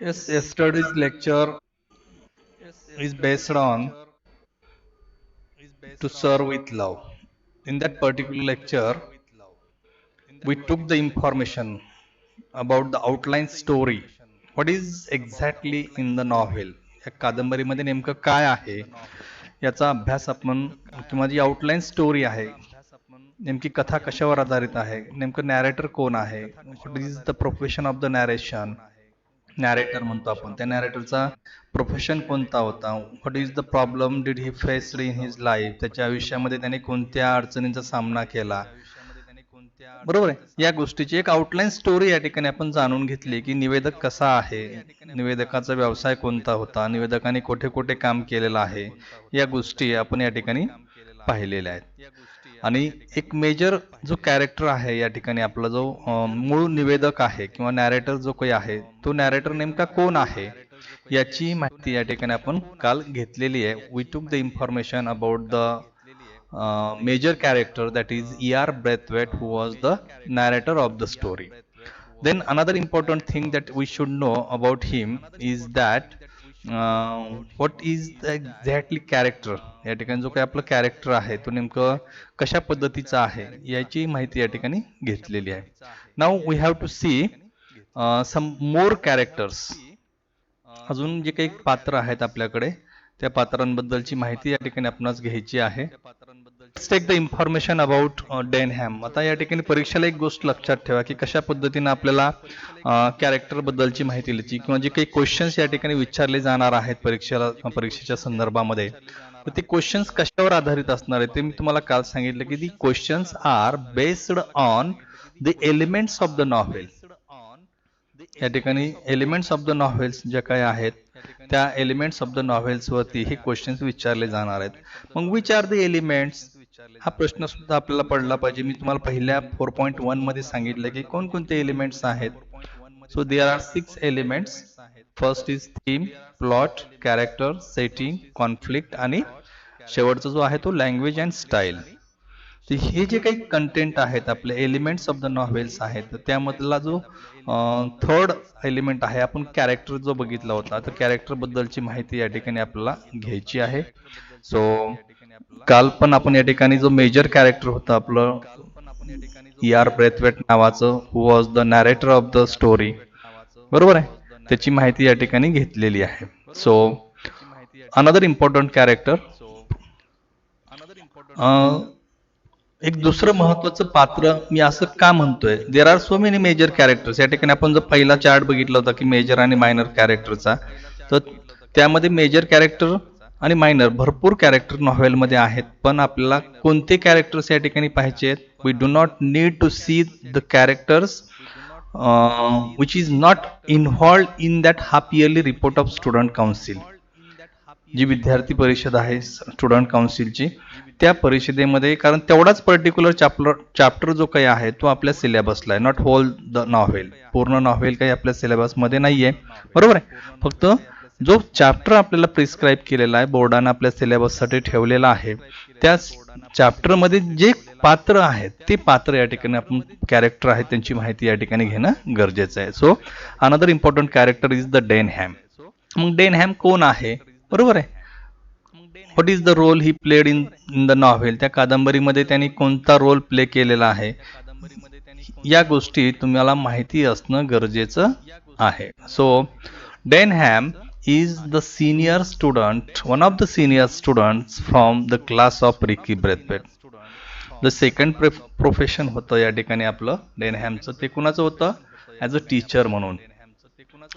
Yes, yesterday's lecture is based on to serve with love. In that particular lecture, we took the information about the outline story. What is exactly in the novel? या कादंबरीमध्ये नेमकं काय आहे याचा अभ्यास आपण किंवा जी outline story आहे नेमकी कथा कशावर आधारित आहे नेमकं नॅरेटर कोण आहे what is the profession of the narration narrator म्हणतो आपण त्या नॅरेटरचा प्रोफेशन कोणता होता what is the problem did he faced in his life त्याच्या आयुष्यामध्ये त्याने कोणत्या अडचणींचा सामना केला बरोबर आहे या गोष्टीची एक आउटलाईन स्टोरी या ठिकाणी आपण जाणून घेतली की निवेदक कसा आहे निवेदकाचा व्यवसाय कोणता होता निवेदकाने कुठे कुठे काम केलेलं आहे या गोष्टी आपण या ठिकाणी पाहिलेल्या आहेत आणि एक मेजर जो कॅरेक्टर आहे या ठिकाणी आपला जो मूळ निवेदक आहे किंवा नॅरेटर जो काही आहे तो नॅरेटर नेमका कोण आहे याची माहिती या ठिकाणी आपण काल घेतलेली आहे we took the information about the major character that is E.R. Braithwaite who was the narrator of the story. Then another important thing that we should know about him is that what is the exactly character या ठिकाणी जो काही आपलं character आहे तो नेमकं कशा पद्धतीचा आहे याची माहिती या ठिकाणी घेतलेली आहे now we have to see some more characters अजून जे काही पात्र आहेत आपल्याकडे त्या पात्रांबद्दलची माहिती या ठिकाणी आपणास घ्यायची आहे let's take the information about Denham आता या ठिकाणी परीक्षेला एक गोष्ट लक्षात ठेवा की कशा पद्धतीने आपल्याला कॅरेक्टर बद्दलची माहिती लिहायची किंवा जे काही क्वेश्चन्स या ठिकाणी विचारले जाणार आहेत परीक्षेच्या संदर्भामध्ये तर ते क्वेश्चन्स कशावर आधारित असणार आहे ते मी तुम्हाला काल सांगितलं की the questions are based on the elements of the novel या ठिकाणी एलिमेंट्स ऑफ द नॉव्हेल्स ज्या काही आहेत त्या एलिमेंट्स ऑफ द नॉव्हेल्स वरती हे क्वेश्चन्स विचारले जाणार आहेत मग विच आर द एलिमेंट्स हा प्रश्न सुद्धा आपल्याला पडला पाहिजे मी तुम्हाला पहिल्या 4.1 मध्ये सांगितलं की कोणकोणते एलिमेंट्स आहेत so there are 6 elements first is theme plot character setting conflict आणि शेवटचा जो आहे तो लँग्वेज अँड स्टाईल हे जे काही कंटेंट आहेत आपले एलिमेंट्स ऑफ द नॉव्हेल्स आहेत तर त्यामधला जो थर्ड एलिमेंट आहे आपण कॅरेक्टर जो बघितला होता तर कॅरेक्टर बद्दलची माहिती या ठिकाणी आपल्याला घ्यायची आहे सो काल पण आपण या ठिकाणी जो मेजर कॅरेक्टर होता आपलं E.R. ब्रेथवेट नावाचं who was the narrator of the story बरोबर आहे त्याची माहिती या ठिकाणी घेतलेली आहे सो अनदर इम्पॉर्टंट कॅरेक्टर एक दुसरं महत्वाचं पात्र मी असं का म्हणतोय there are so many major characters या ठिकाणी आपण जर पहिला चार्ट बघितला होता की मेजर आणि मायनर कॅरेक्टरचा तर त्यामध्ये मेजर कॅरेक्टर आणि मायनर भरपूर कॅरेक्टर नॉव्हेलमध्ये आहेत पण आपल्याला कोणते कॅरेक्टर्स या ठिकाणी पाहिजे आहेत we do not need to see the characters which is not involved in that half yearly report of student council जी विद्यार्थी परिषद आहे स्टुडंट काउन्सिलची त्या परिषदेमध्ये कारण तेवढाच पर्टिक्युलर चॅप्टर जो काही आहे तो आपल्या सिलेबसला आहे नॉट होल द नॉव्हेल पूर्ण नॉव्हेल काही आपल्या सिलेबसमध्ये नाहीये बरोबर आहे फक्त जो चॅप्टर आपल्याला प्रिस्क्राईब केलेला आहे बोर्डाने आपल्या सिलेबससाठी ठेवलेला आहे त्या चॅप्टरमध्ये जे पात्र आहेत ते पात्र या ठिकाणी आपण कॅरेक्टर आहेत त्यांची माहिती या ठिकाणी घेणं गरजेचं आहे so another important character is the Denham मग डेनहॅम कोण आहे बरोबर आहे what is the role he played in the novel त्या कादंबरीमध्ये त्यांनी कोणता रोल प्ले केलेला आहे या गोष्टी तुम्हाला माहिती असणं गरजेचं आहे so डेनहॅम is the senior student one of the senior students from the class of Ricky Braithwaite the second profession होतं या ठिकाणी आपलं डेनहॅमचं ते कुणाचं होतं ॲज अ टीचर म्हणून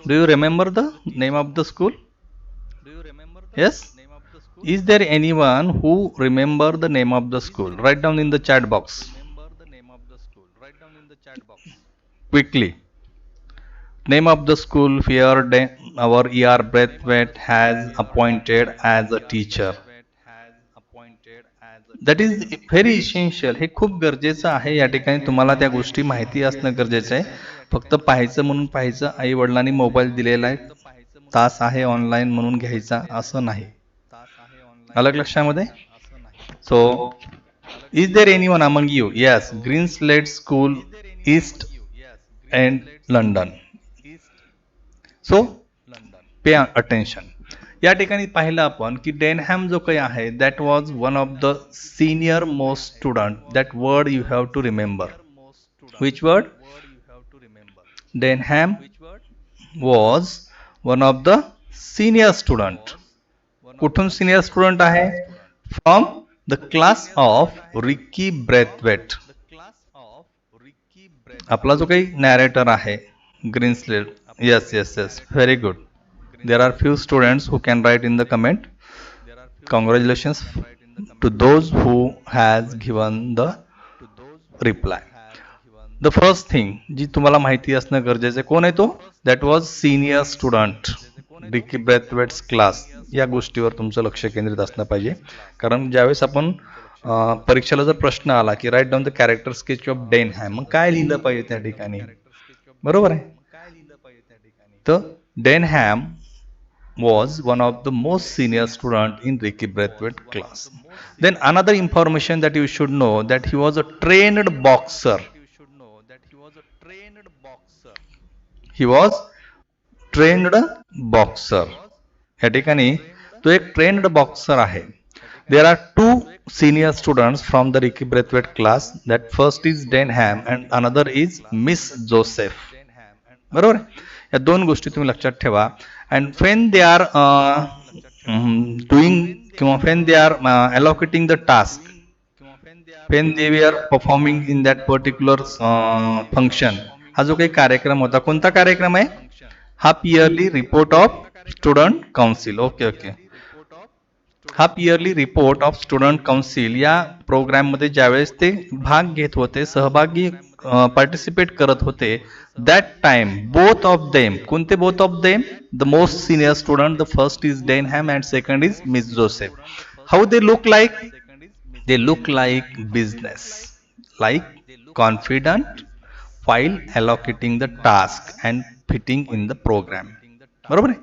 do you remember the name of the school yes is there anyone who remember the name of the school write down in the chat box quickly name of the school where our E.R. Braithwaite has appointed as a teacher that is very essential हे खूप गरजेचं आहे या ठिकाणी तुम्हाला त्या गोष्टी माहिती असणं गरजेचं आहे फक्त पाहायचं म्हणून पाहायचं आई वडिलांनी मोबाईल दिलेला आहे तास आहे ऑनलाईन म्हणून घ्यायचा असं नाही अलग लक्षामध्ये so is there anyone among you yes Green Slate School East End London so pay attention. या ठिकाणी पाहिलं आपण की डेनहॅम जो काही आहे that was one of the senior most student. That word you have to remember. Which word? Denham was one of the senior student. कुठून senior student आहे? From the class of Ricky Braithwaite. आपला जो काही narrator आहे ग्रीनस्लेट. yes yes yes very good. There are few students who can write in the comment. Congratulations to those who has given the reply. The first thing जी तुम्हाला माहिती असणं गरजेचं आहे, कोण आहे तो? That was senior student, Ricky Braithwaite's class. या गोष्टीवर तुमचं लक्ष केंद्रित असलं पाहिजे. कारण ज्यावेळेस आपण परीक्षेला जर प्रश्न आला की write down the character sketch of Denham, मग काय लिहिलं पाहिजे त्या ठिकाणी? बरोबर आहे. तर डेनहॅम was one of the most senior student in Ricky Braithwaite class. Then another information that you should know that he was a trained boxer. He was trained boxer. या ठिकाणी तो एक ट्रेन्ड बॉक्सर आहे. There are two senior students from the Ricky Braithwaite class. That first is Denham and another is Miss Joseph. बरोबर. या दोन गोष्टी तुम्ही लक्षात ठेवा. And when they are doing किंवा when they are allocating the task, when they were performing in that particular function, हा जो काही कार्यक्रम होता, कोणता कार्यक्रम आहे? Half yearly report of student council. Okay okay. Half yearly report of student council या प्रोग्राम मध्ये ज्यावेळेस ते भाग घेत होते, सहभागी पार्टिसिपेट करत होते, that time both of them, कोणते both of them? The most senior student, the first is Denham and second is Miss Joseph. How they look like? They look like business, like confident while allocating the task and fitting in the program. बरोबर आहे.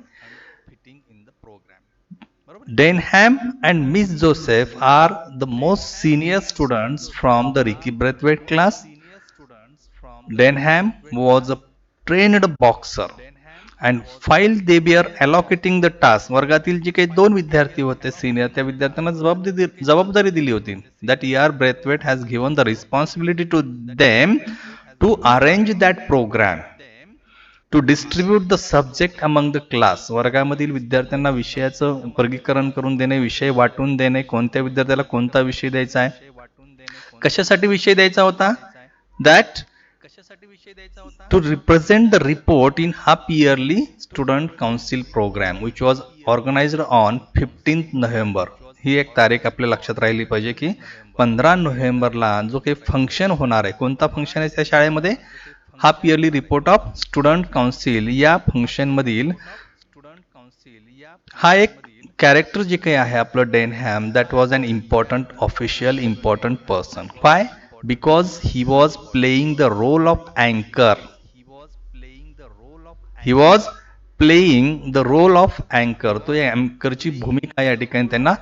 Denham and Miss Joseph are the most senior students from the Ricky Braithwaite class. Denham was a trained boxer and while they were allocating the task, वर्गातील जे काही दोन विद्यार्थी होते senior, त्या विद्यार्थ्यांना जबाबदारी दिली होती. That E.R. Braithwaite has given the responsibility to them to arrange that program, to distribute the subject among the class. वर्गामधील विद्यार्थ्यांना विषयाचं वर्गीकरण करून देणे, विषय वाटून देणे, कोणत्या विद्यार्थ्याला कोणता विषय द्यायचा आहे, कशासाठी विषय द्यायचा होता? That to represent the report in half yearly student council program which was organized on 15th November. ही एक तारीख आपल्या लक्षात राहिली पाहिजे की 15 नोव्हेंबरला जो काही फंक्शन होणार आहे, कोणता फंक्शन आहे त्या शाळेमध्ये? Half yearly report of student council. या फंक्शन मधील हा एक कॅरेक्टर जे काही आहे आपलं Denham, that was an important official, important person. Why? Because he was playing the role of anchor. He was playing the role of anchor. तो या अँकरची भूमिका या ठिकाणी त्यांना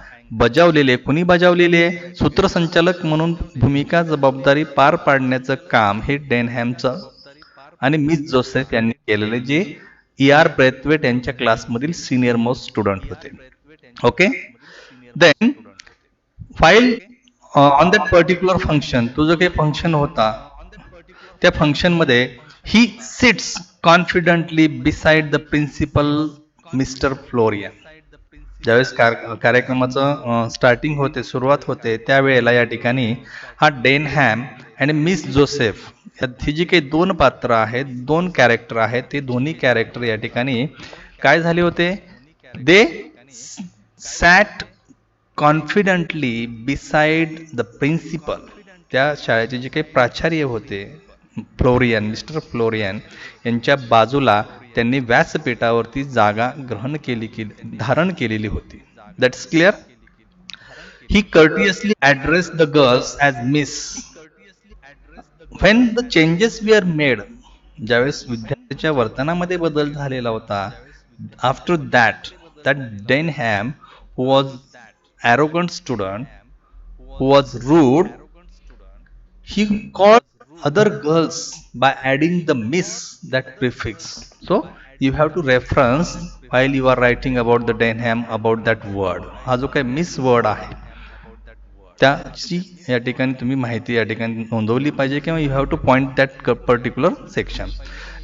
बजावलेली आहे. कुणी बजावलेली आहे? सूत्रसंचालक म्हणून भूमिका, जबाबदारी पार पाडण्याचं काम हे डेनहॅमचं आणि मिस जोसेफ यांनी केलेले, जे E.R. ब्रेथवेट यांच्या क्लासमधील सिनियर मोस्ट स्टुडंट होते. Okay. Then file on that particular function, तो जो काही फंक्शन होता त्या फंक्शन मध्ये he sits confidently beside the principal Mister Florian. ज्यावेळेस कार्यक्रमाचं स्टार्टिंग होते, सुरुवात होते, त्यावेळेला या ठिकाणी हा डेनहॅम आणि मिस जोसेफ ही जी काही दोन पात्र आहेत, दोन कॅरेक्टर आहेत, ते दोन्ही कॅरेक्टर या ठिकाणी काय झाले होते? दे सॅट कॉन्फिडंटली बिसाइड द प्रिन्सिपल. त्या शाळेचे जे काही प्राचार्य होते फ्लोरियन, मिस्टर फ्लोरियन यांच्या बाजूला त्यांनी व्यासपीठावरती जागा धारण केलेली होती. That's clear. He courteously addressed the girls as miss. When the changes were made, ज्यावेळेस विद्यार्थ्यांच्या वर्तनामध्ये बदल झालेला होता, after that Denham, who was arrogant student, who was rude, he called other girls by adding the miss, that prefix. So you have to reference while you are writing about the Denham about that word. हा जो काही miss word आहे त्याची या ठिकाणी तुम्ही माहिती या ठिकाणी नोंदवली पाहिजे किंवा you have to point that particular section.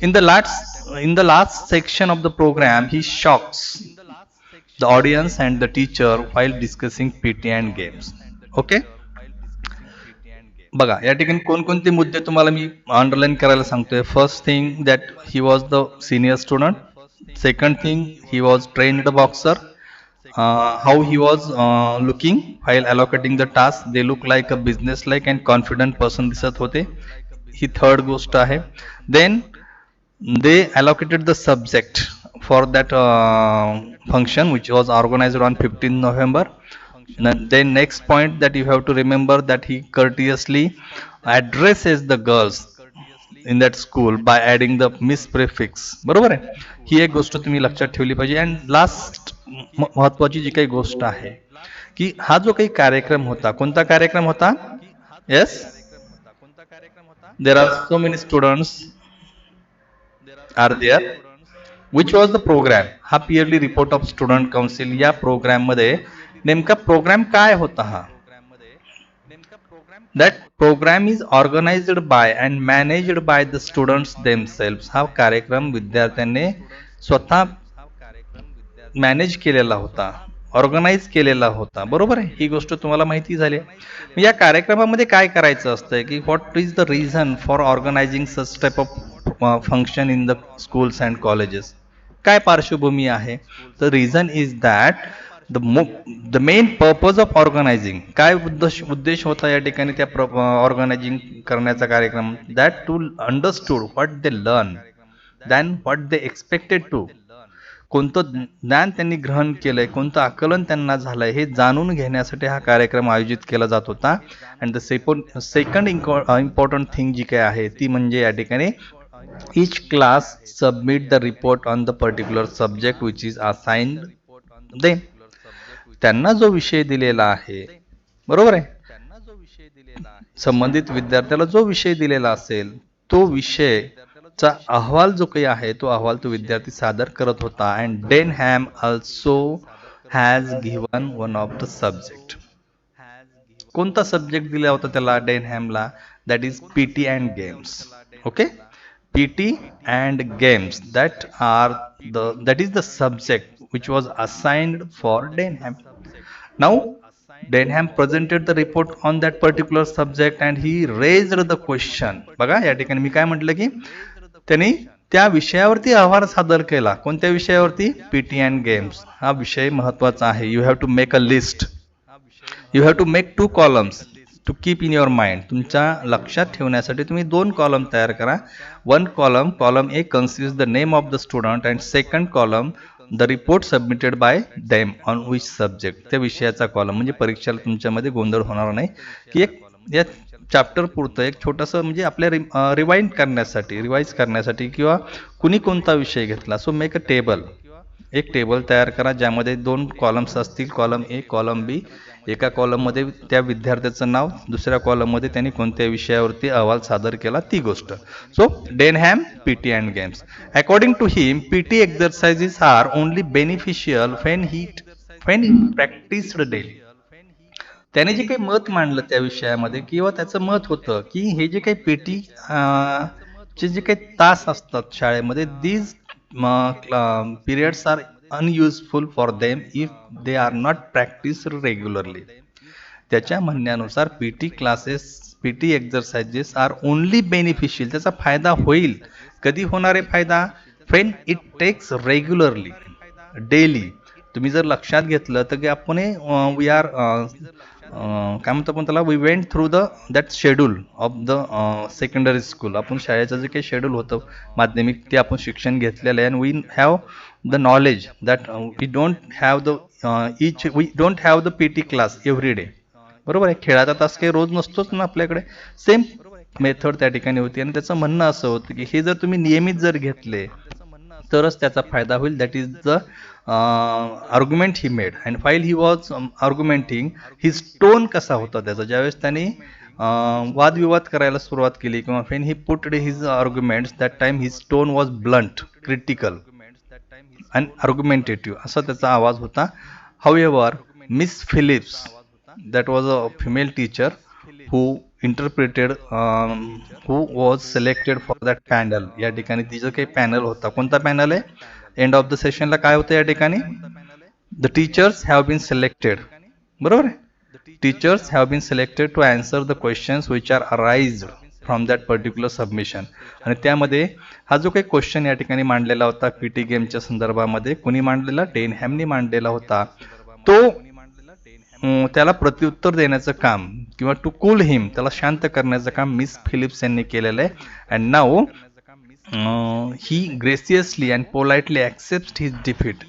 In the last section of the program he shocks the audience and the teacher while discussing PT and games. Okay, बघा या ठिकाणी कोणकोणते मुद्दे तुम्हाला मी अंडरलाईन करायला सांगतोय. First thing that he was the senior student. Second thing he was trained boxer. How he was looking while allocating the task. they look like a business like and confident person दिसत होते. ही third गोष्ट आहे. Then they allocated the subject for that function which was organized on 15 November. Then next point that you have to remember that he courteously addresses the girls in that school by adding the miss prefix. बरोबर आहे, ही एक गोष्ट तुम्ही लक्षात ठेवली पाहिजे. And last महत्वाची जी काही गोष्ट आहे की हा जो काही कार्यक्रम होता, कोणता कार्यक्रम होता? Yes, there are so many students are there. Which was the program? हा yearly report of student council. या प्रोग्राम मध्ये नेमका प्रोग्राम काय होता? हा that program is organized by and managed by the students themselves. हा कार्यक्रम विद्यार्थ्यांनी स्वतः मॅनेज केलेला होता, ऑर्गनाइज केलेला होता. बरोबर आहे, ही गोष्ट तुम्हाला माहिती झाली. या कार्यक्रमामध्ये काय करायचं असतं की what is the reason for organizing such type of function in the schools and colleges. काय पार्श्वभूमी आहे? The reason is that the main purpose of organizing. काय उद्देश होता या ठिकाणी त्या ऑर्गनायझिंग करण्याचा कार्यक्रम? That to understood what they learn than what they expected to. कोणतं ज्ञान त्यांनी ग्रहण केलंय, कोणतं आकलन त्यांना झालंय हे जाणून घेण्यासाठी हा कार्यक्रम आयोजित केला जात होता. And the second important thing जी काय आहे ती म्हणजे या ठिकाणी each class submit the report on the particular subject which is assigned them. त्यांना जो विषय दिलेला आहे, बरोबर आहे, संबंधित विद्यार्थ्याला जो विषय दिलेला असेल तो विषयचा अहवाल जो काही आहे तो अहवाल तो विद्यार्थी सादर करत होता. And Denham also has given one of the subject. कोणता सब्जेक्ट दिला होता त्याला डेनहॅमला? That is PT and games. Okay, PT and games, that is the subject which was assigned for Denham. Now Denham presented the report on that particular subject and he raised the question. बघा या ठिकाणी मी काय म्हटलं की त्यांनी त्या विषयावरती अहवाल सादर केला. कोणत्या विषयावरती? PT and games. हा विषय महत्वाचा आहे. You have to make a list. You have to make 2 columns to keep in your mind. तुमच्या लक्षात ठेवण्यासाठी तुम्ही 2 कॉलम तयार करा. 1 column A consists the name of the student and second column the report submitted by them on which subject. त्या विषयाचा column म्हणजे परीक्षेला तुमच्यामध्ये गोंधळ होणार नाही की एक या चॅप्टर पुरतं एक छोटंसं म्हणजे आपल्या रिवाइज करण्यासाठी किंवा कुणी कोणता विषय घेतला. So make a table. एक टेबल तयार करा ज्यामध्ये 2 कॉलम्स असतील, कॉलम A कॉलम B. एका कॉलममध्ये त्या विद्यार्थ्याचं नाव, दुसऱ्या कॉलममध्ये त्यांनी कोणत्या विषयावरती अहवाल सादर केला ती गोष्ट. So Denham PT and games. According to him PT exercises are only beneficial when he practised daily. त्याने जे काही मत मांडलं त्या विषयामध्ये किंवा त्याचं मत होतं की हे जे काही PT चे जे काही तास असतात शाळेमध्ये, these periods are unuseful for them if they are not practiced regularly. त्याच्या म्हणण्यानुसार PT classes, PT exercises are only beneficial. त्याचा फायदा होईल. कधी होणार आहे फायदा? when it takes regularly, daily. तुम्ही जर लक्षात घेतलं तर की आपण वी आर काय म्हणतो आपण त्याला, we went through that schedule of the secondary school. आपण शाळेचं जे काही शेड्यूल होतं माध्यमिक ते आपण शिक्षण घेतलेलं आहे. And we have the knowledge that we don't have the PT class every day. बरोबर आहे, खेळाचा तास काही रोज नसतोच ना आपल्याकडे. सेम मेथड त्या ठिकाणी होती आणि त्याचं म्हणणं असं होतं की हे जर तुम्ही नियमित जर घेतले तरच त्याचा फायदा होईल. That is the argument he made. And file he was argumenting, his tone कसा होता त्याचा ज्यावेळेस त्यांनी वादविवाद करायला सुरुवात केली किंवा when he put his arguments that time his tone was blunt, critical. And argumentative असा त्याचा आवाज होता. However Miss Phillips, that was a female teacher who interpreted, who was selected for that panel. या ठिकाणी तिचं काही पॅनल होता. कोणता पॅनल आहे? एंड ऑफ द सेशनला काय होतं या ठिकाणी? The teachers have been selected. बरोबर आहे? Teachers have been selected to answer the questions which are arised from that particular submission. आणि त्यामध्ये हा जो काही क्वेश्चन या ठिकाणी मांडलेला होता पीटी गेमच्या संदर्भामध्ये, कोणी मांडलेला? डेनहॅमनी मांडलेला होता. तो त्याला प्रत्युत्तर देण्याचं काम किंवा टू कूल हिम, त्याला शांत करण्याचं काम मिस फिलिप्स यांनी केलेलं आहे. And now he graciously and politely accept his defeat.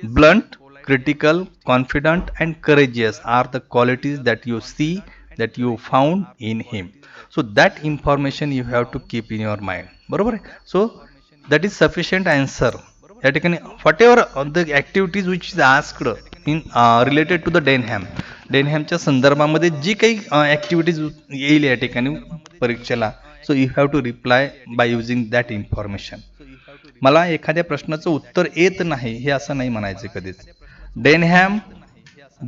Blunt, critical, confident and courageous are the qualities that you see, that you found in him. So that information you have to keep in your mind. बरोबर आहे? So that is sufficient answer. या ठिकाणी whatever the activities which is asked in related to the डेनहॅमच्या संदर्भामध्ये जी काही activities येईल या ठिकाणी परीक्षेला, so you have to reply by using that information. मला एखाद्या प्रश्नाचं उत्तर येत नाही हे असं नाही म्हणायचं कधीच. डेनहॅम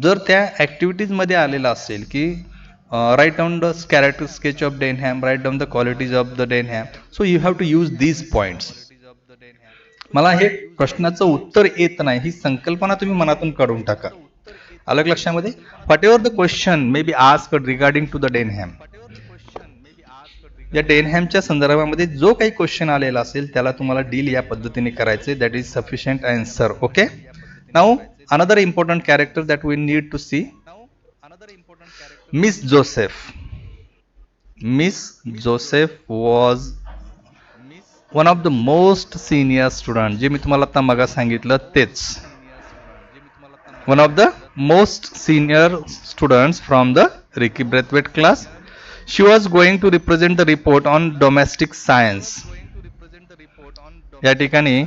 जर त्या ॲक्टिव्हिटीजमध्ये आलेला असेल की write down the character sketch of Denham, write down the qualities of the Denham, so you have to use these points. मला हे प्रश्नाचं उत्तर येत नाही ही संकल्पना तुम्ही मनातून काढून टाका. अलग लक्षामध्ये? Whatever the question may be asked regarding to the Denham, या डेनहॅमच्या संदर्भामध्ये जो काही क्वेश्चन आलेला असेल त्याला तुम्हाला डील या पद्धतीने करायचे. That is sufficient answer. Okay. Now another important character that we need to see, Miss Joseph. Miss Joseph was one of the most senior student. जे मी तुम्हाला आता मगा सांगितलं तेच. One of the most senior students from the Ricky Braithwaite class. She was going to represent the report on domestic science. या ठिकाणी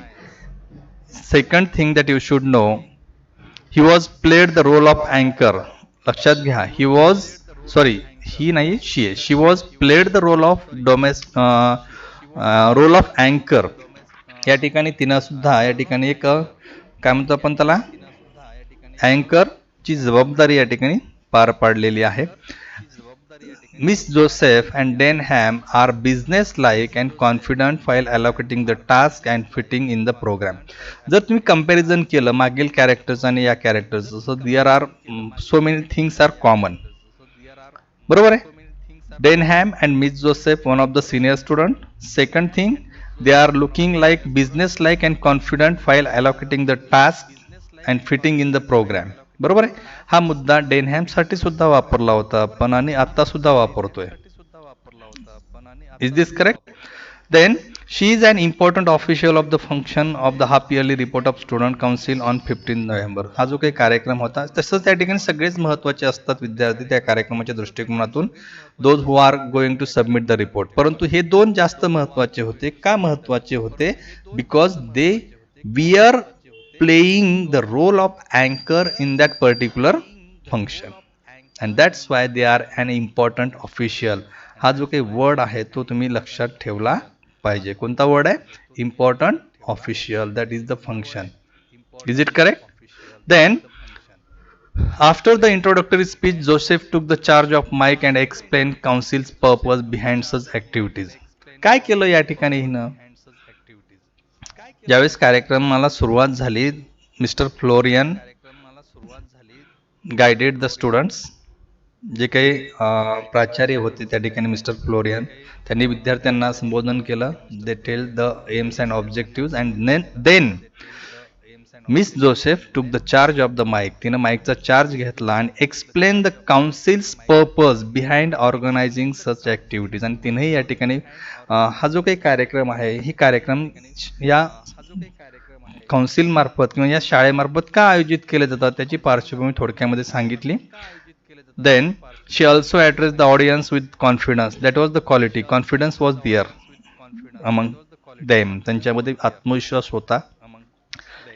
second thing that you should know, he was played the role of anchor. लक्षात घ्या, she was played the role of role of anchor. या ठिकाणी तिनं सुद्धा या ठिकाणी एक काय म्हणतो आपण त्याला, अँकर ची जबाबदारी या ठिकाणी पार पाडलेली आहे. Miss Joseph and Denham are business-like and confident while allocating the task and fitting in the program. जर तुम्ही comparison केलं मागील characters आणि या characters, so there are so many things are common. बरोबर आहे? Denham and Miss Joseph, one of the senior student. Second thing, they are looking like business-like and confident while allocating the task and fitting in the program. बरोबर आहे? हा मुद्दा डेनहॅम साठी सुद्धा वापरला होता आपण आणि आता सुद्धा वापरतोय. Is this correct? Then she is an important official of the function of the half yearly report of student council on 15 November. हा जो काही कार्यक्रम होता तसंच त्या ठिकाणी सगळेच महत्वाचे असतात विद्यार्थी त्या कार्यक्रमाच्या दृष्टिकोनातून, those who are going to submit the report. परंतु हे दोन जास्त महत्वाचे होते. का महत्वाचे होते? Because they were playing the role of anchor in that particular function, and that's why they are an important official. हा जो काही वर्ड आहे तो तुम्ही लक्षात ठेवला पाहिजे. कोणता वर्ड आहे? Important official. That is the function. Is it correct? Then after the introductory speech, Joseph took the charge of mic and explained council's purpose behind such activities. काय केलं या ठिकाणी हिनं? ज्यावेळेस कार्यक्रमाला सुरुवात झाली, mister Florian guided the students. जे काही प्राचार्य होते त्या ठिकाणी मिस्टर फ्लोरियन, त्यांनी विद्यार्थ्यांना संबोधन केलं. They tell the aims and objective and then Miss Joseph took the charge of the mic. तिनं माईकचा चार्ज घेतला आणि explain the council's purpose behind organizing such activities. आणि तिनंही या ठिकाणी हा जो काही कार्यक्रम आहे, ही कार्यक्रम या काउन्सिल मार्फत किंवा या शाळेमार्फत का आयोजित केले जातात त्याची पार्श्वभूमी थोडक्यामध्ये सांगितली. Then she also address the audience with confidence. That was the quality. Confidence was there among them. त्यांच्यामध्ये आत्मविश्वास होता.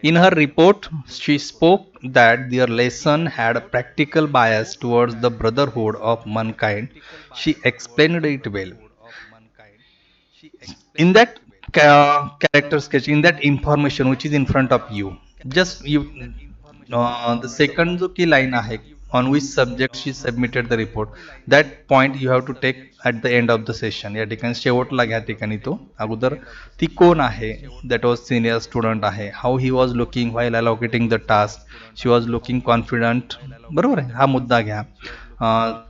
In her report, she spoke that their lesson had a practical bias towards the brotherhood of mankind. She explained it well. In that character sketch in that information which is in front of you. Just you, the second जो की line आहे, on which subject she submitted the report, that point you have to take at the end of the session. या ठिकाणी शेवटला घ्या ठिकाणी तो. अगोदर ती कोण आहे, that was senior student आहे, how he was looking while allocating the task, she was looking confident, बरोबर आहे, हा मुद्दा घ्या.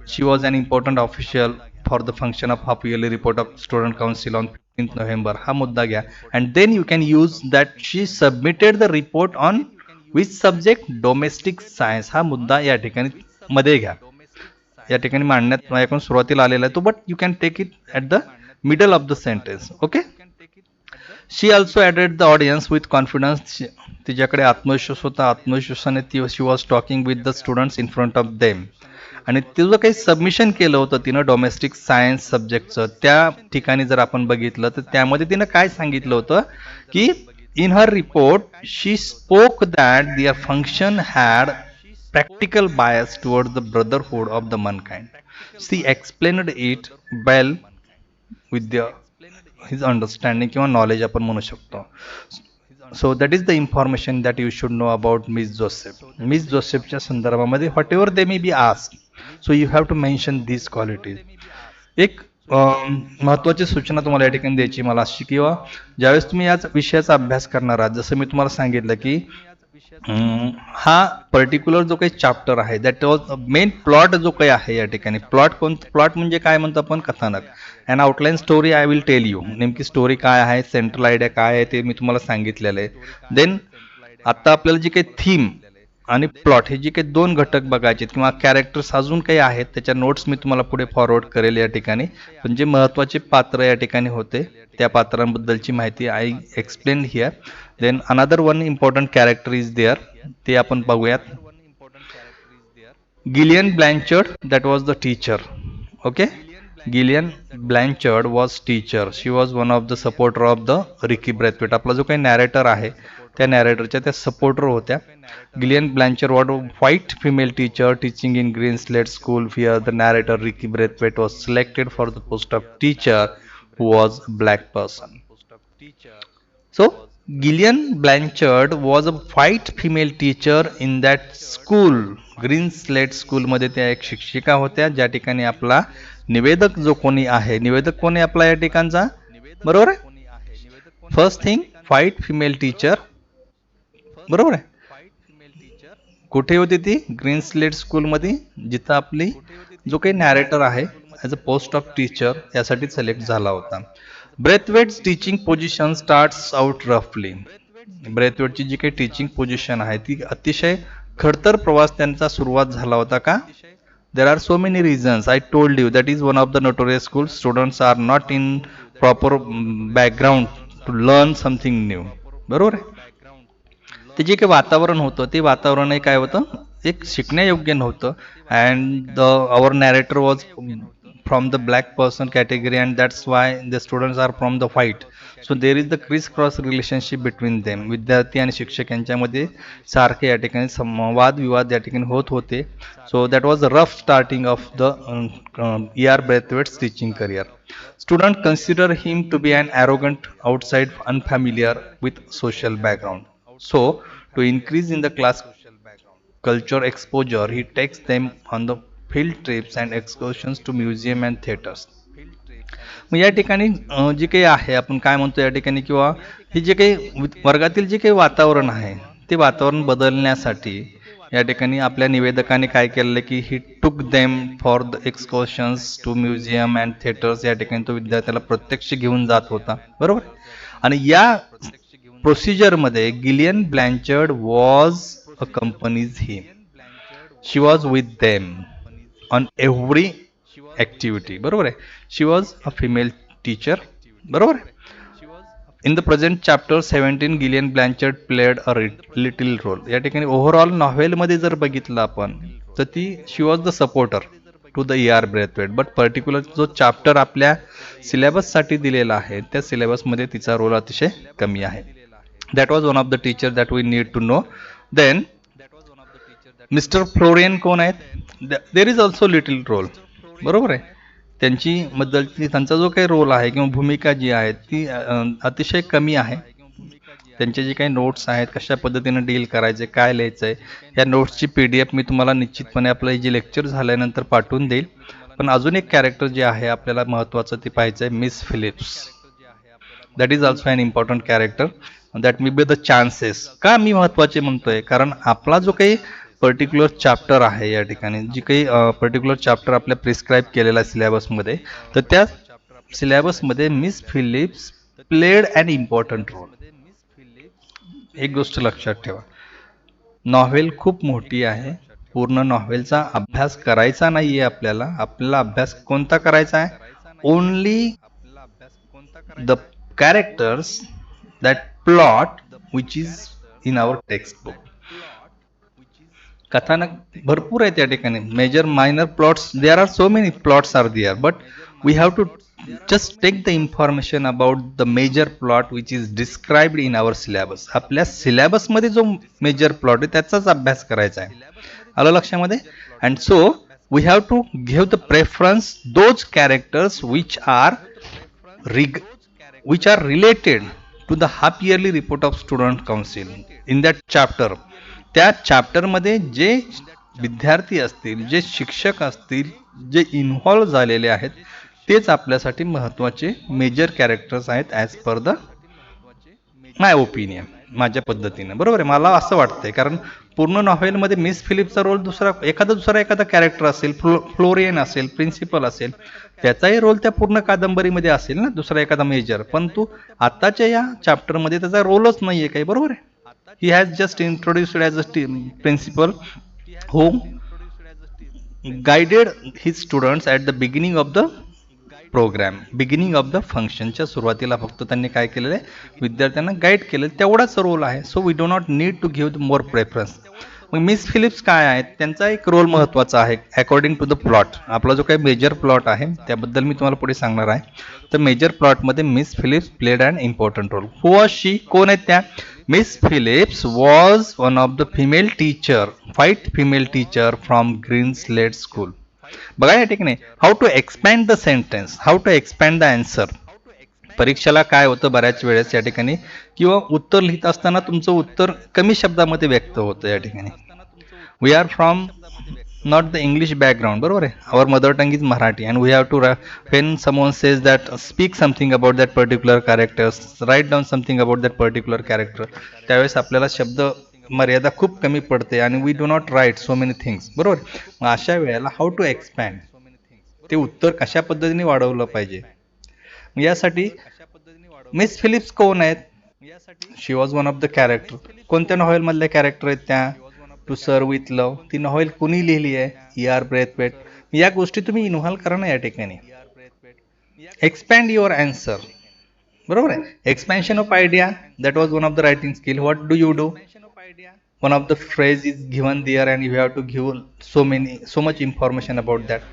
She was an important official for the function of half yearly report of student council on 15th November, हा मुद्दा घ्या. And then you can use that she submitted the report on which subject, domestic science, हा मुद्दा या ठिकाणी मध्ये घ्या. या ठिकाणी मांडण्यात माझ्याकडून सुरुवातीला आलेला आहे तो, but you can take it at the middle of the sentence. Okay. She also added the audience with confidence, तिच्याकडे आत्मविश्वास होता, आत्मविश्वासाने ती she was talking with the students in front of them. आणि तिचं काही सबमिशन केलं होतं तिनं डोमेस्टिक सायन्स सब्जेक्टचं, त्या ठिकाणी जर आपण बघितलं तर त्यामध्ये तिनं काय सांगितलं होतं की in her report she spoke that their function had practical bias towards the brotherhood of the mankind. She explained it well with his understanding किंवा knowledge आपण म्हणू शकतो. So that is the information that you should know about Miss Joseph. Miss Josephच्या संदर्भामध्ये whatever they may be asked, so you have to mention these qualities. एक महत्त्वाची सूचना तुम्हाला या ठिकाणी द्यायची मला अशी, किंवा ज्यावेळेस तुम्ही याच विषयाचा अभ्यास करणार आहात, जसं मी तुम्हाला सांगितलं की हा पर्टिक्युलर जो काही चॅप्टर आहे, दॅट वॉज मेन प्लॉट जो काही आहे या ठिकाणी. प्लॉट म्हणजे काय म्हणतो आपण, कथानक. And outline story I will tell you, नेमकी स्टोरी काय आहे, सेंट्रल आयडिया काय आहे ते मी तुम्हाला सांगितलेलं आहे. देन आता आपल्याला जी काही थीम आणि प्लॉट हे जे काही दोन घटक बघायचे किंवा कॅरेक्टर्स अजून काही आहेत त्याच्या नोट्स मी तुम्हाला पुढे फॉरवर्ड करेल या ठिकाणी. पण जे महत्त्वाचे पात्र या ठिकाणी होते त्या पात्रांबद्दलची माहिती I explain here. Then another one important character is there, ते आपण बघूयात. Gillian Blanchard, that was the teacher. Okay. Gillian Blanchard was teacher. She was one of the supporter of the Ricky Braithwaite. आपला जो काही narrator आहे त्या नॅरेटरच्या त्या supporter होत्या. Gillian Blanchard was a white female teacher teaching in Green Slate School. Here the narrator Ricky Braithwaite was selected for the post of teacher who was a black person. So Gillian Blanchard was a white female teacher in that school. Green Slate स्कूलमध्ये त्या एक शिक्षिका होत्या, ज्या ठिकाणी आपला निवेदक जो कोणी आहे, निवेदक कोण आहे आपला या ठिकाणचा, बरोबर आहे. First thing, white female teacher, बरोबर आहे. कुठे होती ती, ग्रीन स्लेट स्कूलमध्ये, जिथं आपली जो काही नॅरेटर आहे as a post of teacher यासाठी सिलेक्ट झाला होता. ब्रेथवेट्स टीचिंग पोझिशन स्टार्ट्स आउट रफली. ब्रेथवेटची जी काही टीचिंग पोझिशन आहे ती अतिशय खडतर प्रवास त्यांचा सुरुवात झाला होता का. There are so many reasons. I told you that is one of the notorious school. Students are not in proper background to learn something new, बरोबर आहे. ते जे काही वातावरण होतं ते वातावरण काय होतं, एक शिकण्यायोग्य नव्हतं. And our narrator was from the black person category and that's why the students are from the white. So there is the criss cross relationship between them. विद्यार्थी आणि शिक्षक यांच्यामध्ये सारखे या ठिकाणी संवाद विवाद या ठिकाणी होत होते. So that was the rough starting of the ER Braithwaite's teaching career. Student consider him to be an arrogant, outside, unfamiliar with social background. So, to increase in the class culture exposure, he takes them on the field trips and excursions to museum and theaters. मग या ठिकाणी जे काही आहे आपण काय म्हणतो या ठिकाणी, किंवा हे जे काही वर्गातील जे काही वातावरण आहे ते वातावरण बदलण्यासाठी या ठिकाणी आपल्या निवेदकाने काय केलेलं की he took them for the excursions to museum and theatres. या ठिकाणी तो विद्यार्थ्याला प्रत्यक्ष घेऊन जात होता, बरोबर. आणि या प्रोसिजरमध्ये Gillian Blanchard was a companies him. She was with them on every activity, बरोबर आहे. She was a female teacher, बरोबर आहे. In the present chapter 17 Gillian Blanchard played a little role. या ठिकाणी ओव्हरऑल नॉव्हेलमध्ये जर बघितलं आपण तर ती she was the supporter to the ER Braithwaite. But particular जो चॅप्टर आपल्या सिलेबससाठी दिलेला आहे त्या सिलेबसमध्ये तिचा रोल अतिशय कमी आहे. That was one of the teacher that we need to know. Then Mister Florian कोण आहेत, there is also little role, बरोबर आहे. त्यांची बद्दलची त्यांचा जो काही रोल आहे किंवा भूमिका जी आहे ती अतिशय कमी आहे. त्यांचे जे काही नोट्स आहेत, कशा पद्धतीने डील करायचे, काय लिहायचं आहे, या नोट्सची PDF मी तुम्हाला निश्चितपणे आपलं जे लेक्चर झाल्यानंतर पाठवून देईल. पण अजून एक कॅरेक्टर जे आहे आपल्याला महत्त्वाचं ते पाहायचं आहे, Miss Phillips. That is also an important character that may be the chances. का मी महत्त्वाचे म्हणतोय, कारण आपला जो काही पर्टिक्युलर चॅप्टर आहे या ठिकाणी, जी काही पर्टिक्युलर चॅप्टर आपल्या प्रिस्क्राईब केलेला आहे सिलेबसमध्ये, तर त्या सिलेबसमध्ये Miss Phillips played an important role. एक गोष्ट लक्षात ठेवा, नॉव्हेल खूप मोठी आहे. पूर्ण नॉव्हेलचा अभ्यास करायचा नाहीये आपल्याला. आपल्याला अभ्यास कोणता करायचा आहे? Only the characters that plot which is in our text book. कथानक भरपूर आहे त्या ठिकाणी, major minor plots, there are so many plots are there, but we have to just take the information about the major plot which is described in our syllabus. आपल्या syllabus मध्ये जो major plot आहे त्याचाच अभ्यास करायचा आहे. आलं लक्षामध्ये? And so we have to give the preference those characters which are related to the half yearly report of student council in that chapter. त्या चॅप्टर मध्ये जे विद्यार्थी असतील, जे शिक्षक असतील, जे इन्व्हॉल्व झालेले आहेत, तेच आपल्यासाठी महत्त्वाचे मेजर कॅरेक्टर्स आहेत, as per the my opinion, माझ्या पद्धतीने. बरोबर आहे, मला असं वाटतंय. कारण पूर्ण नॉव्हेलमध्ये मिस फिलिप्सचा रोल दुसरा एखादा कॅरेक्टर असेल, फ्लोरियन असेल, प्रिन्सिपल असेल, त्याचाही रोल त्या पूर्ण कादंबरीमध्ये असेल ना, दुसरा एखादा मेजर. परंतु आताच्या या चॅप्टरमध्ये त्याचा रोलच नाहीये काही. बरोबर आहे, he has just introduced as a principal who guided his students at the beginning of the program, beginning of the फंक्शनच्या सुरुवातीला फक्त त्यांनी काय केलेलं आहे, विद्यार्थ्यांना गाईड केलेलं, तेवढाच रोल आहे. So we do not need to give more preference. मग मिस फिलिप्स काय आहेत, त्यांचा एक रोल महत्त्वाचा आहे अकॉर्डिंग टू द प्लॉट. आपला जो काही मेजर प्लॉट आहे त्याबद्दल मी तुम्हाला पुढे सांगणार आहे. तर मेजर प्लॉटमध्ये Miss Phillips played an important role. Who was she? कोण आहेत त्या? Miss Phillips was one of the female teacher, white female teacher from Green Slate School. बघा या ठिकाणी, how to expand the sentence, how to expand the answer. परीक्षेला काय होतं बऱ्याच वेळेस या ठिकाणी, किंवा उत्तर लिहित असताना तुमचं उत्तर कमी शब्दामध्ये व्यक्त होतं या ठिकाणी. We are from not the English background, बरोबर आहे. Our mother tongue is Marathi and we have to when someone says that speak something about that particular character, write down something about that particular character, त्यावेळेस आपल्याला शब्द मर्यादा खूप कमी पडते आणि we do not write so many things. बरोबर. मग अशा वेळेला हाऊ टू एक्सपॅन्ड, ते उत्तर कशा पद्धतीने वाढवलं पाहिजे. यासाठी मिस फिलिप्स कोण आहेत? She was one of the character. कोणत्या नॉव्हेल मधल्या कॅरेक्टर आहेत त्या? To serve with love. ती नॉव्हेल कुणी लिहिली आहे? E.R. ब्रेथवेट. या गोष्टी तुम्ही इन्व्हॉल्व करा ना या ठिकाणी. Expand your answer. बरोबर आहे. Expansion of idea, that was one of the writing skill. What do you do? One of the phrase is given there and you have to give so much information about that.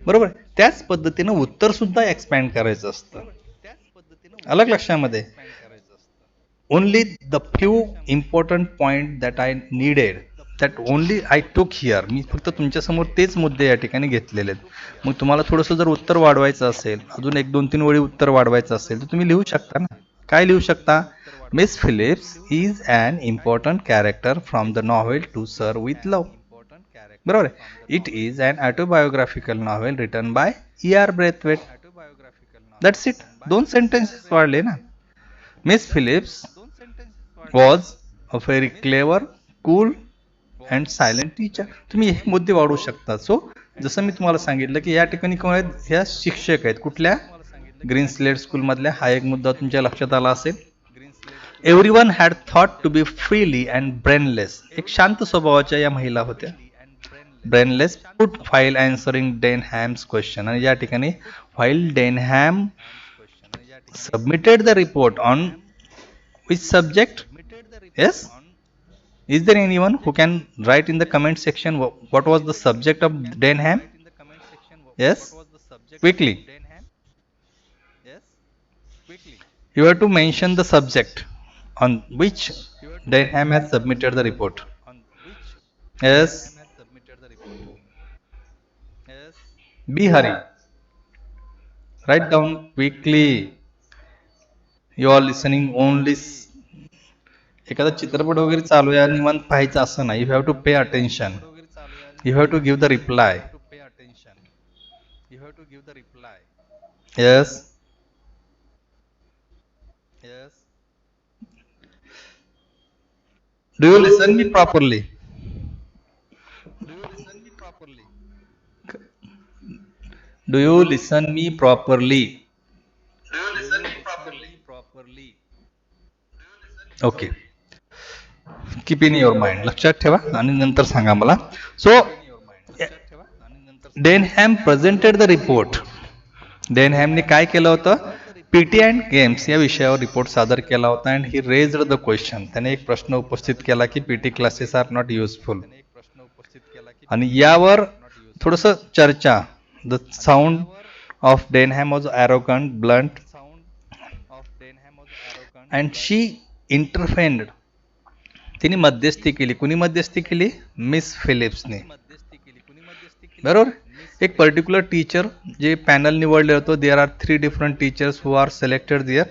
बरोबर. त्याच पद्धतीने उत्तर सुद्धा expand करायचं असतं. अलग लक्षामध्ये, only the few important point that I needed, that only I टूक हिअर. मी फक्त तुमच्यासमोर तेच मुद्दे या ठिकाणी घेतलेले आहेत. मग तुम्हाला थोडंसं जर उत्तर वाढवायचं असेल, अजून 1-2-3 वेळी उत्तर वाढवायचं असेल, तर तुम्ही लिहू शकता ना. काय लिहू शकता? Miss Phillips is an important character from the novel To Sir with Love. बरोबर आहे. It is an autobiographical novel written by E.R. Braithwaite. That's it. 2 sentences वाढले ना. Miss Phillips was a very clever, cool and silent teacher. तुम्ही हे मुद्दे वाढवू शकता. So जसं मी तुम्हाला सांगितलं की या ठिकाणी कोण आहेत? ह्या शिक्षक आहेत. कुठल्या? ग्रीन स्लेट स्कूल मधल्या. हा एक मुद्दा तुमच्या लक्षात आला असेल. Everyone had thought to be freely and brainless. एक शांत स्वभावाच्या या महिला होत्या. Brainless put while answering Denham's question. आणि या ठिकाणी while Denham submitted the report on which subject? Yes? Is there anyone who can write in the comment section what was the subject of Denham? Yes? Quickly. You have to mention the subject on which Denham has submitted the report. Yes. B. Hari. Write down quickly. You are listening only. एखादा चित्रपट वगैरे चालू आहे निवांत पाहायचं असं नाही. You have to pay attention. You have to give the reply. Yes. Do you listen me properly? Do you listen me properly? Okay. Keep in your mind. लक्षात ठेवा आणि नंतर सांगा मला. So Denham presented the report. डेनहॅमने काय केलं होतं? पीटी अँड गेम्स या विषयावर रिपोर्ट सादर केला होता. And he raised the question. त्याने एक प्रश्न उपस्थित केला की PT classes are not useful. आणि यावर थोडस चर्चा. The sound of Denham was arrogant, blunt and she interfered. तिने मध्यस्थी केली. कुणी मध्यस्थी केली? मिस फिलिप्सने. बरोबर. एक पर्टिक्युलर टीचर जे पॅनल निवडले होतो. There are 3 different teachers who are selected there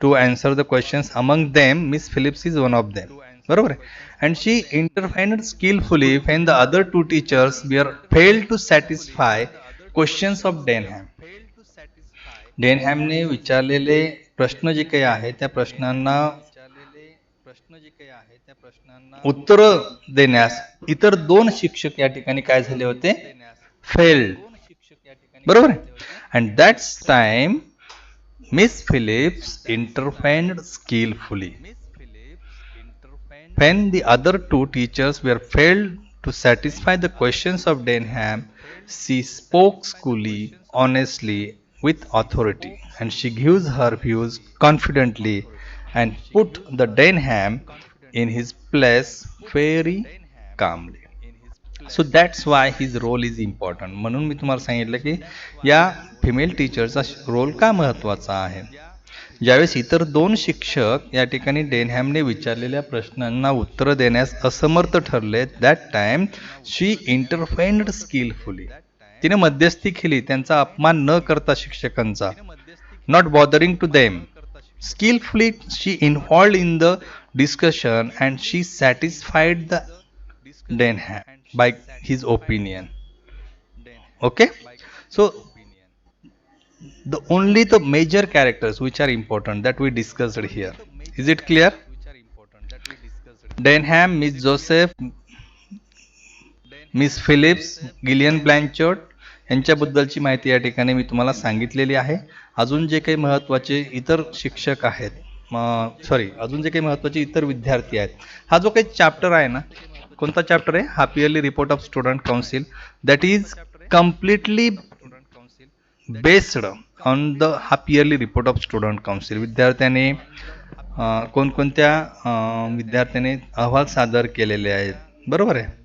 to answer the questions. Among them Miss Phillips is one of them. बरोबर आहे. And she इंटरफेन्ड skilfully when the other 2 teachers were failed to satisfy questions of Denham. डेनहॅमने विचारलेले प्रश्न जे काही आहे त्या प्रश्नांना उत्तर देण्यास इतर 2 शिक्षक या ठिकाणी काय झाले होते? फेल्ड. बरोबर आहे. And that's time Miss Phillips interfered skilfully. When the other 2 teachers were failed to satisfy the questions of Denham, she spoke coolly, honestly, with authority, and she gives her views confidently and put the Denham in his place very calmly. So that's why his role is important. म्हणून मी तुम्हाला सांगितलं की या female टीचरचा role का महत्त्वाचा आहे. ज्यावेळेस इतर 2 शिक्षक या ठिकाणी डेनहॅमने विचारलेल्या प्रश्नांना उत्तर देण्यास असमर्थ ठरले, दॅट टाइम शी इंटरफेन्ड स्किलफुली. तिने मध्यस्थी केली, त्यांचा अपमान न करता शिक्षकांचा. Not bothering to them. Skilfully she involved in the discussion and she satisfied the Denham by his opinion. Okay. So the major characters which are important that we discussed here. Is it clear? Denham, Miss Joseph, Miss Phillips, Gillian Blanchard यांच्याबद्दलची माहिती या ठिकाणी मी तुम्हाला सांगितलेली आहे. अजून जे काही महत्त्वाचे इतर शिक्षक आहेत, अजून जे काही महत्त्वाचे इतर विद्यार्थी आहेत, हा जो काही चॅप्टर आहे ना, कोणता चॅप्टर आहे? Half yearly report of student council. That is completely based on the half yearly report of student council. विद्यार्थ्याने कोणकोणत्या विद्यार्थ्याने अहवाल सादर केलेले आहेत. बरोबर आहे.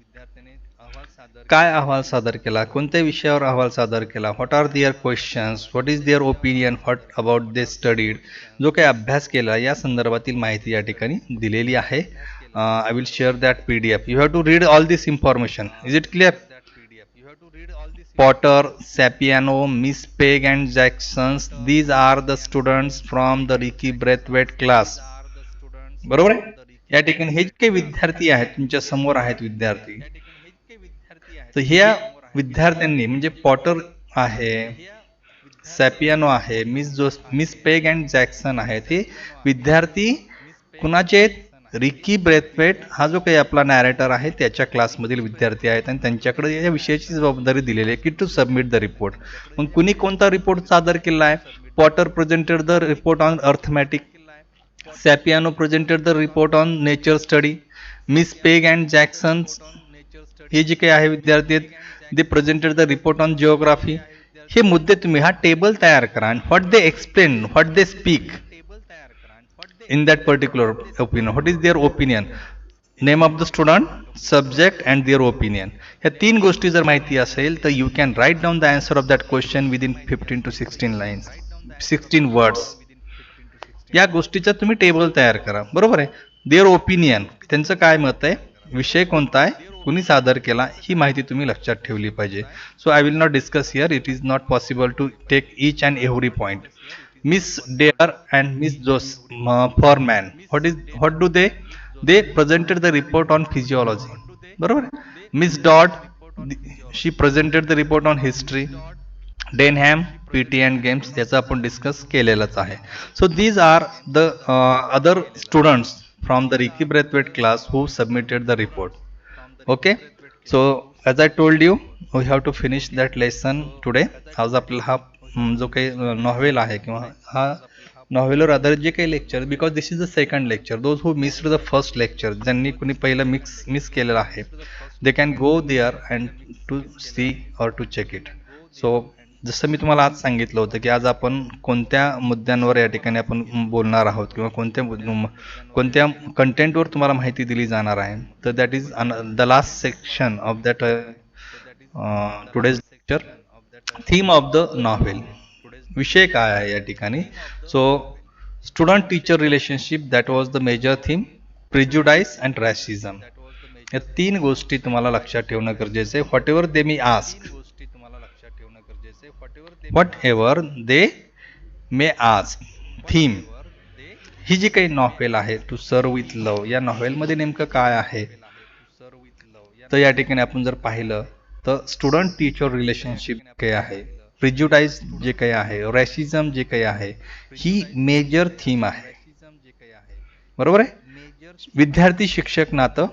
काय अहवाल सादर केला, कोणत्या विषयावर अहवाल सादर केला, what are their questions, what is their opinion, what about they studied, जो काही अभ्यास केला या संदर्भातील माहिती या ठिकाणी दिलेली आहे. I will share that PDF. You have to read all this information. Is it clear? Potter, Sapiano, Miss Peg and Jacksons, these are the students from the Ricky Braithwaite class. बरोबर आहे. या ठिकाणी हे जे काही विद्यार्थी आहेत तुमच्या समोर आहेत विद्यार्थी, तर ह्या विद्यार्थ्यांनी म्हणजे पॉटर आहे, सॅपियानो आहे, मिस पेग अँड जॅक्सन आहेत. हे विद्यार्थी कुणाचे आहेत? रिकी ब्रेथवेट हा जो काही आपला नॅरेटर आहे त्याच्या क्लासमधील विद्यार्थी आहेत आणि त्यांच्याकडे या विषयाची जबाबदारी दिलेली आहे की टू सबमिट द रिपोर्ट. मग कुणी कोणता रिपोर्ट सादर केला आहे? Potter presented the report on arithmetic, Sapiano presented the report on nature study, miss Peg and Jackson हे जे काही आहे विद्यार्थी आहेत they presented the report on geography. हे मुद्दे तुम्ही हा टेबल तयार करा आणि what they explain, what they speak in that particular opinion. What is their opinion? Name of the student, subject and their opinion. ह्या 3 गोष्टी जर माहिती असेल तर you can write down the answer of that question within 15 to 16 lines, 16 words. या गोष्टीचा तुम्ही table तयार करा. बरोबर आहे. their opinion, त्यांचं काय मत आहे, विषय कोणता आहे, कुणी सादर केला, ही माहिती तुम्ही लक्षात ठेवली पाहिजे. So I will not discuss here, it is not possible to take each and every point. Miss Dare and miss Jose Forman, what do they presented the report on physiology. बरोबर. Miss Dot, she presented the report on history. Denham, PT and games, याचा आपण discuss केलेलाच आहे. So these are the other students from the Ricky Braithwaite class who submitted the report. Okay. So as I told you, we have to finish that lesson today. आज आपल्याला हा जो काही novel आहे किंवा हा नॉव्हेलवर आधारित जे काही lecture, because this is the second lecture. Those who missed the first lecture, ज्यांनी कुणी पहिलं मिस केलेलं आहे, they can go there and to see or to check it. So जसं मी तुम्हाला आज सांगितलं होतं की आज आपण कोणत्या मुद्द्यांवर या ठिकाणी आपण बोलणार आहोत किंवा कोणत्या कंटेंटवर तुम्हाला माहिती दिली जाणार आहे, तर that is the last section of that today's lecture. Theme of the novel, विषय काय आहे या ठिकाणी. So student teacher relationship, that was the major theme. Prejudice and racism, या तीन गोष्टी तुम्हाला लक्षात ठेवणं गरजेचं आहे. Whatever they may ask, whatever they may ask. Theme, ही जी काही नॉव्हेल आहे टू सर्व विथ लव, या नॉव्हेलमध्ये नेमकं काय आहे, तर या ठिकाणी आपण जर पाहिलं तर स्टुडंट टीचर रिलेशनशिप काय आहे, प्रिज्युडाइज जे काही आहे, रॅशिझम जे काही आहे, ही मेजर थीम आहे. बरोबर आहे. विद्यार्थी शिक्षक नातं,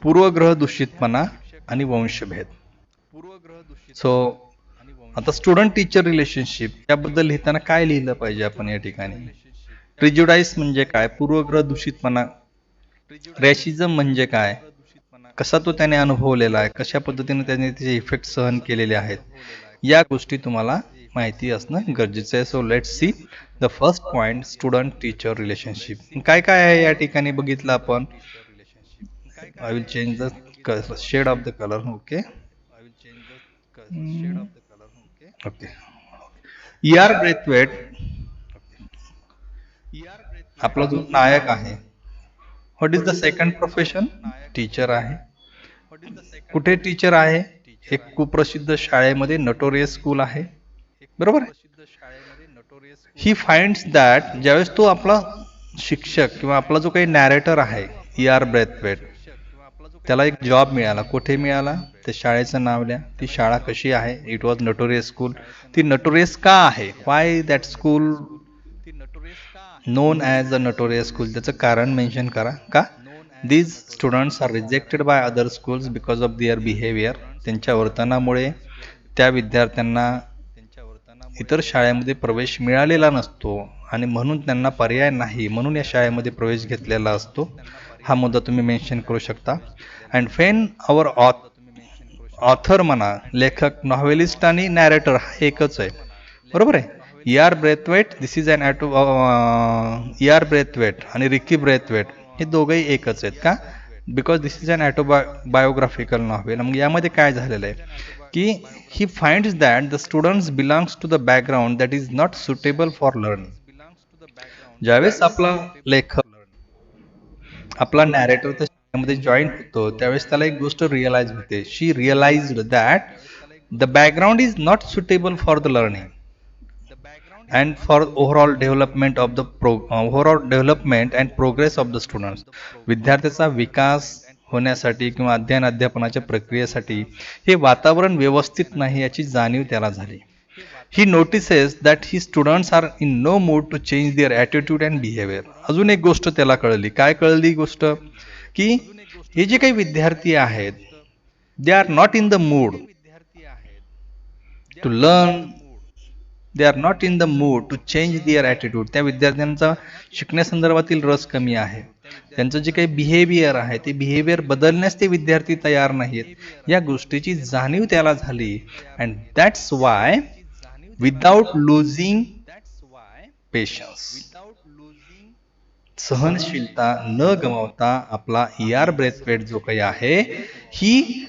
पूर्वग्रह दूषितपणा आणि वंशभेद. सो आता स्टुडंट टीचर रिलेशनशिप याबद्दल लिहिताना काय लिहिलं पाहिजे आपण या ठिकाणी. प्रिज्युडाइस म्हणजे काय, पूर्वग्रह दूषितपणा. रॅशिझम म्हणजे काय, कसा तो त्याने अनुभवलेला आहे, कशा पद्धतीने त्याने त्याचे इफेक्ट सहन केलेले आहेत, या गोष्टी तुम्हाला माहिती असणं गरजेचं आहे. So let's see the first point, student teacher relationship. काय काय आहे या ठिकाणी बघितलं आपण. I will change the shade of the colour. Okay. Okay. E.R. Braithwaite आपला जो नायक आहे. What is the second profession, teacher आहे. कुठे टीचर आहे, एक कुप्रसिद्ध शाळेमध्ये, नोटोरियस स्कूल आहे. बरोबर. ही फाइंड्स दॅट, ज्यावेळेस तो आपला शिक्षक किंवा आपला जो काही नॅरेटर आहे E.R. ब्रेथवेट, त्याला एक जॉब मिळाला. कुठे मिळाला, त्या शाळेचं नाव लिहा. ती शाळा कशी आहे, इट वॉज नोटोरियस स्कूल. ती नोटोरियस का आहे, why that school known as a notorious school, त्याचं कारण मेन्शन करा. का, these students are rejected by other schools because of their behaviour. त्यांच्या वर्तनामुळे त्या विद्यार्थ्यांना इतर शाळेमध्ये प्रवेश मिळालेला नसतो आणि म्हणून त्यांना पर्याय नाही, म्हणून या शाळेमध्ये प्रवेश घेतलेला असतो. हा मुद्दा तुम्ही मेन्शन करू शकता. अँड फेन आवर ऑथर म्हणा, लेखक, नॉव्हेलिस्ट आणि नॅरेटर हा एकच आहे. बरोबर आहे. E.R. Braithwaite, this is an E.R. Braithwaite आणि रिकी ब्रेथवेट हे दोघंही एकच आहेत. का, because this is an biographical novel. मग यामध्ये काय झालेलं आहे की he finds that the students belongs to the background that is not suitable for learning. ज्यावेळेस आपला लेखक, आपला नॅरेटर त्या शाळेमध्ये जॉईन होतो, त्यावेळेस त्याला एक गोष्ट रिअलाइज होते. She realised that the background is not suitable for the learning and for overall development of the overall development and progress of the students. विद्यार्थ्याचा विकास होण्यासाठी किंवा अध्ययन अध्यापनाच्या प्रक्रियेसाठी हे वातावरण व्यवस्थित नाही याची जाणीव त्याला झाली. He notices that he students are in no mood to change their attitude and behaviour. अजून एक गोष्ट त्याला कळली. काय कळली गोष्ट, की हे जे काही विद्यार्थी आहेत, they are not in the mood to learn, they are not in the mood to change their attitude. त्या विद्यार्थ्यांचा शिकण्यासंदर्भातील रस कमी आहे. त्यांचं जे काही बिहेवियर आहे ते बिहेवियर बदलण्यास ते विद्यार्थी तयार नाहीत. या गोष्टीची जाणीव त्याला झाली. And that's Y without losing patience, सहनशीलता न गमावता आपला E.R. ब्रेथवेट जो काही आहे, ही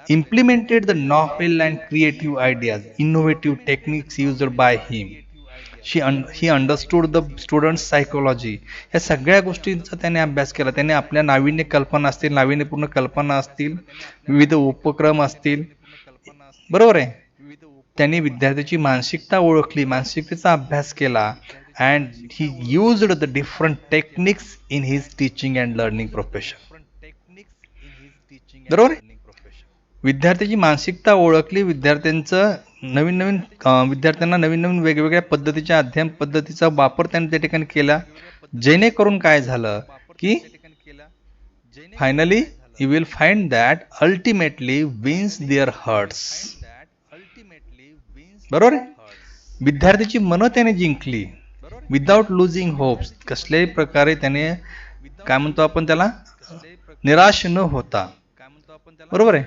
implemented the novel and creative ideas, innovative techniques used by him. He understood the student psychology. ह्या सगळ्या गोष्टींचा त्याने अभ्यास केला. त्याने आपल्या नाविन्य कल्पना असतील, नाविन्यपूर्ण कल्पना असतील, विविध उपक्रम असतील, बरोबर आहे. त्यांनी विद्यार्थ्याची मानसिकता ओळखली, मानसिकतेचा अभ्यास केला, and he used the different techniques in his teaching and learning profession. बरोबर आहे. विद्यार्थ्याची मानसिकता ओळखली, विद्यार्थ्यांना नवीन नवीन वेगवेगळ्या पद्धतीच्या अध्ययन पद्धतीचा वापर त्यांनी त्या ठिकाणी केला, जेणेकरून काय झालं की finally you will find that ultimately wins their hearts. बरोबर आहे. विद्यार्थ्याची मनं त्याने जिंकली विदाउट लुझिंग होप्स. कसल्याही प्रकारे त्याने काय म्हणतो आपण त्याला, निराश न होता. बरोबर आहे.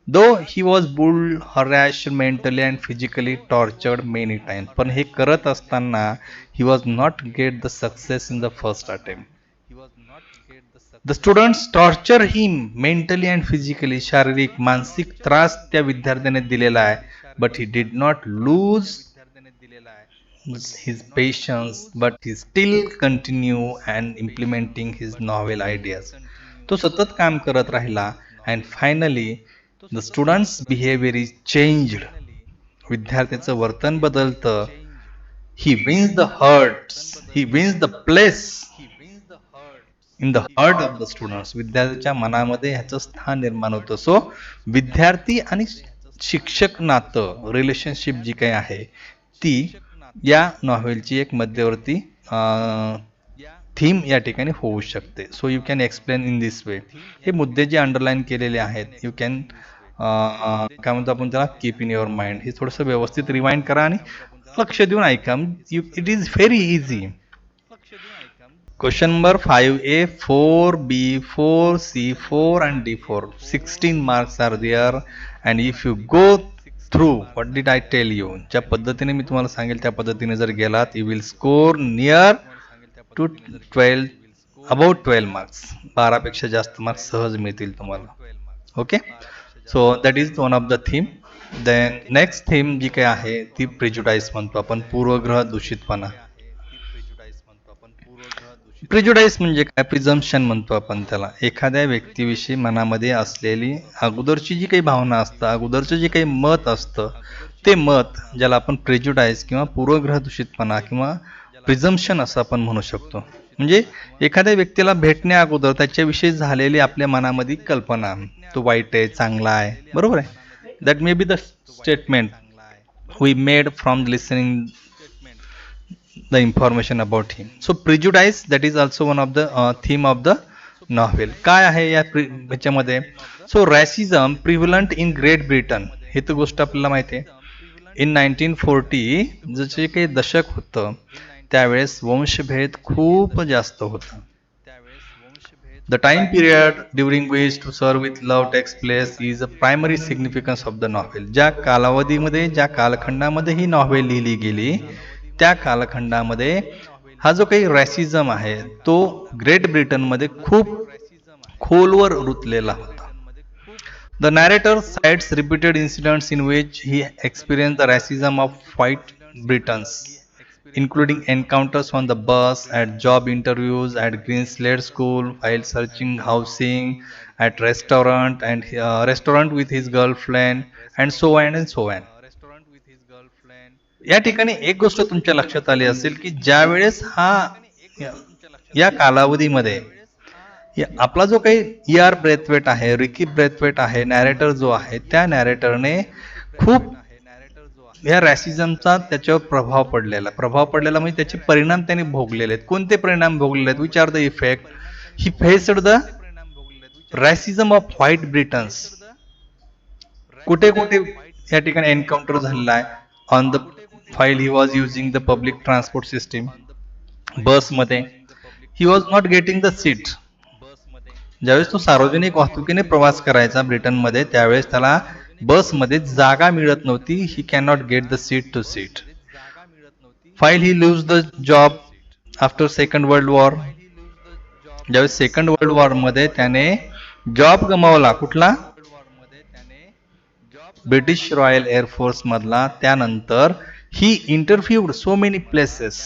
Though he was bullied, harassed, mentally and physically tortured many time. पण हे करत असताना he was not get the success in the first attempt. The students torture him mentally and physically. शारीरिक मानसिक त्रास त्या विद्यार्थ्याने दिलेला आहे. But he did not lose his patience, but he still continue and implementing his novel ideas. तो सतत काम करत राहिला, and finally the students behavior is changed. विद्यार्थ्याचं वर्तन बदलतं. he wins the hearts, he wins the place in the heart of the students. विद्यार्थ्याच्या मनामध्ये ह्याचं स्थान निर्माण होतं. सो विद्यार्थी आणि शिक्षक नातं, रिलेशनशिप जी काही आहे ती या नॉव्हेलची एक मध्यवर्ती थीम या ठिकाणी होऊ शकते. So you can explain in this way. हे मुद्दे जे अंडरलाईन केलेले आहेत, यू कॅन काय म्हणतो आपण त्याला, कीप इन युअर माइंड. हे थोडंसं व्यवस्थित रिवाइंड करा आणि लक्ष देऊन ऐका. It is very easy. Question number 5A, 4B, 4C, 4 and D4. 16 marks are there, and if you go through what did I tell you, ज्या पद्धतीने मी तुम्हाला सांगेल त्या पद्धतीने जर गेलात, you will score near to 12, about 12 marks. 12 पेक्षा जास्त मार्क्स सहज मिळतील तुम्हाला. Okay. So that is one of the theme. Then next theme जी काही आहे ती प्रिज्युडाइज म्हणतो आपण, पूर्वग्रह दूषितपणा. प्रिज्युडाइज म्हणजे काय, प्रिझम्पशन म्हणतो आपण त्याला. एखाद्या व्यक्तीविषयी मनामध्ये असलेली अगोदरची जी काही भावना असतं, अगोदरचं जे काही मत असतं, ते मत ज्याला आपण प्रिज्युडाइज किंवा पूर्वग्रह दूषितपणा किंवा प्रिझम्पशन असं आपण म्हणू शकतो. म्हणजे एखाद्या व्यक्तीला भेटण्या अगोदर त्याच्याविषयी झालेली आपल्या मनामध्ये कल्पना, तो वाईट आहे, चांगला आहे, बरोबर आहे. That may be the statement we made from listening the information about him. So prejudice, that is also one of the theme of the novel. काय आहे या ह्याच्यामध्ये. So racism prevalent in Great Britain. हे तर गोष्ट आपल्याला माहिती आहे. इन 1940 जसे काही दशक होतं त्यावेळेस वंशभेद खूप जास्त होता. The time period during which to serve with love takes place is a primary significance of the novel. ज्या कालावधीमध्ये, ज्या कालखंडामध्ये ही नॉव्हेल लिहिली गेली त्या कालखंडामध्ये हा जो काही रॅसिझम आहे तो ग्रेट ब्रिटनमध्ये खूप खोलवर रुतलेला होता. The narrator cites repeated incidents in which he experience the racism of white Britons, including encounters on the bus, at job interviews, at Green Slade School, while searching housing, at restaurant with his girlfriend, and so on and so on. या ठिकाणी एक गोष्ट तुमच्या लक्षात आली असेल की ज्या वेळेस या कालावधीमध्ये आपला जो काही ER ब्रेथवेट आहे, रिकी ब्रेथवेट आहे, नॅरेटर जो आहे, त्या नॅरेटरने खूप या रॅसिझमचा त्याच्यावर प्रभाव पडलेला म्हणजे त्याचे परिणाम त्यांनी भोगलेले आहेत. कोणते परिणाम भोगलेले आहेत? Which are the effect he faced the racism of white Britons. कुठे कुठे या ठिकाणी एन्काउंटर झालेला आहे. On the while he was using the public transport system, बसमध्ये he was not getting the seat. ज्यावेळेस तो सार्वजनिक वाहतुकीने प्रवास करायचा ब्रिटनमध्ये त्यावेळेस त्याला बसमध्ये जागा मिळत नव्हती. he cannot get the seat to sit. while he lose the job after second world war, ज्यावेळेस सेकंड वर्ल्ड वॉर मध्ये त्याने जॉब गमावला. कुठला? ब्रिटिश रॉयल एअरफोर्स मधला. त्यानंतर He interviewed so many places.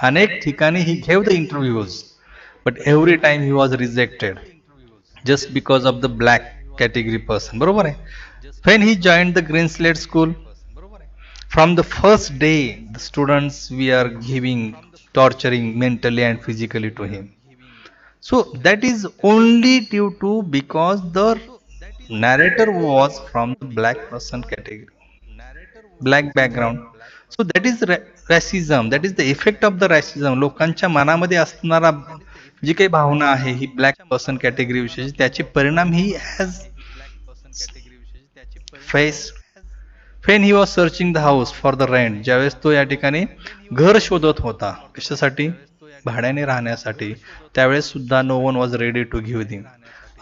अनेक ठिकाणी he gave the interviews, but every time he was rejected just because of the black category person. बरोबर आहे. When he joined the Green Slate School, from the first day, the students were giving torturing mentally and physically to him. So that is only due to because the narrator was from the black person category, black background. So that is racism. That is the effect of the racism. लोकांच्या मनामध्ये असणारा जी काही भावना आहे ही black person category विषयी, त्याचे परिणाम he has face Wien he was searching the house for the rent. ज्यावेळेस तो या ठिकाणी घर शोधत होता, कशासाठी? भाड्याने राहण्यासाठी. त्यावेळेस सुद्धा no one was ready to give him.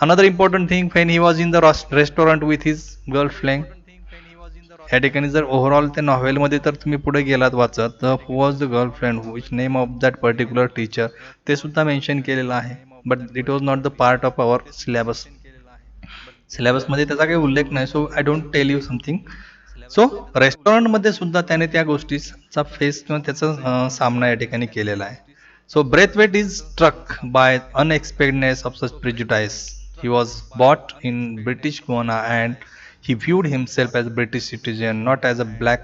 Another important thing, when he was in the restaurant with his girlfriend. या ठिकाणी जर ओव्हरऑल त्या नॉव्हेलमध्ये तर तुम्ही पुढे गेलात वाचत, तर who was the girlfriend, which name of that particular teacher, ते सुद्धा मेन्शन केलेलं आहे. But it was not the part of our syllabus. सिलेबसमध्ये त्याचा काही उल्लेख नाही. So I don't tell you something. So रेस्टॉरंटमध्ये सुद्धा त्याने त्या गोष्टीचा फेस किंवा त्याचा सामना या ठिकाणी केलेला आहे. So Braithwaite is struck by unexpectedness of such prejudice. He was brought in British Guiana and he viewed himself as a British citizen, not as a black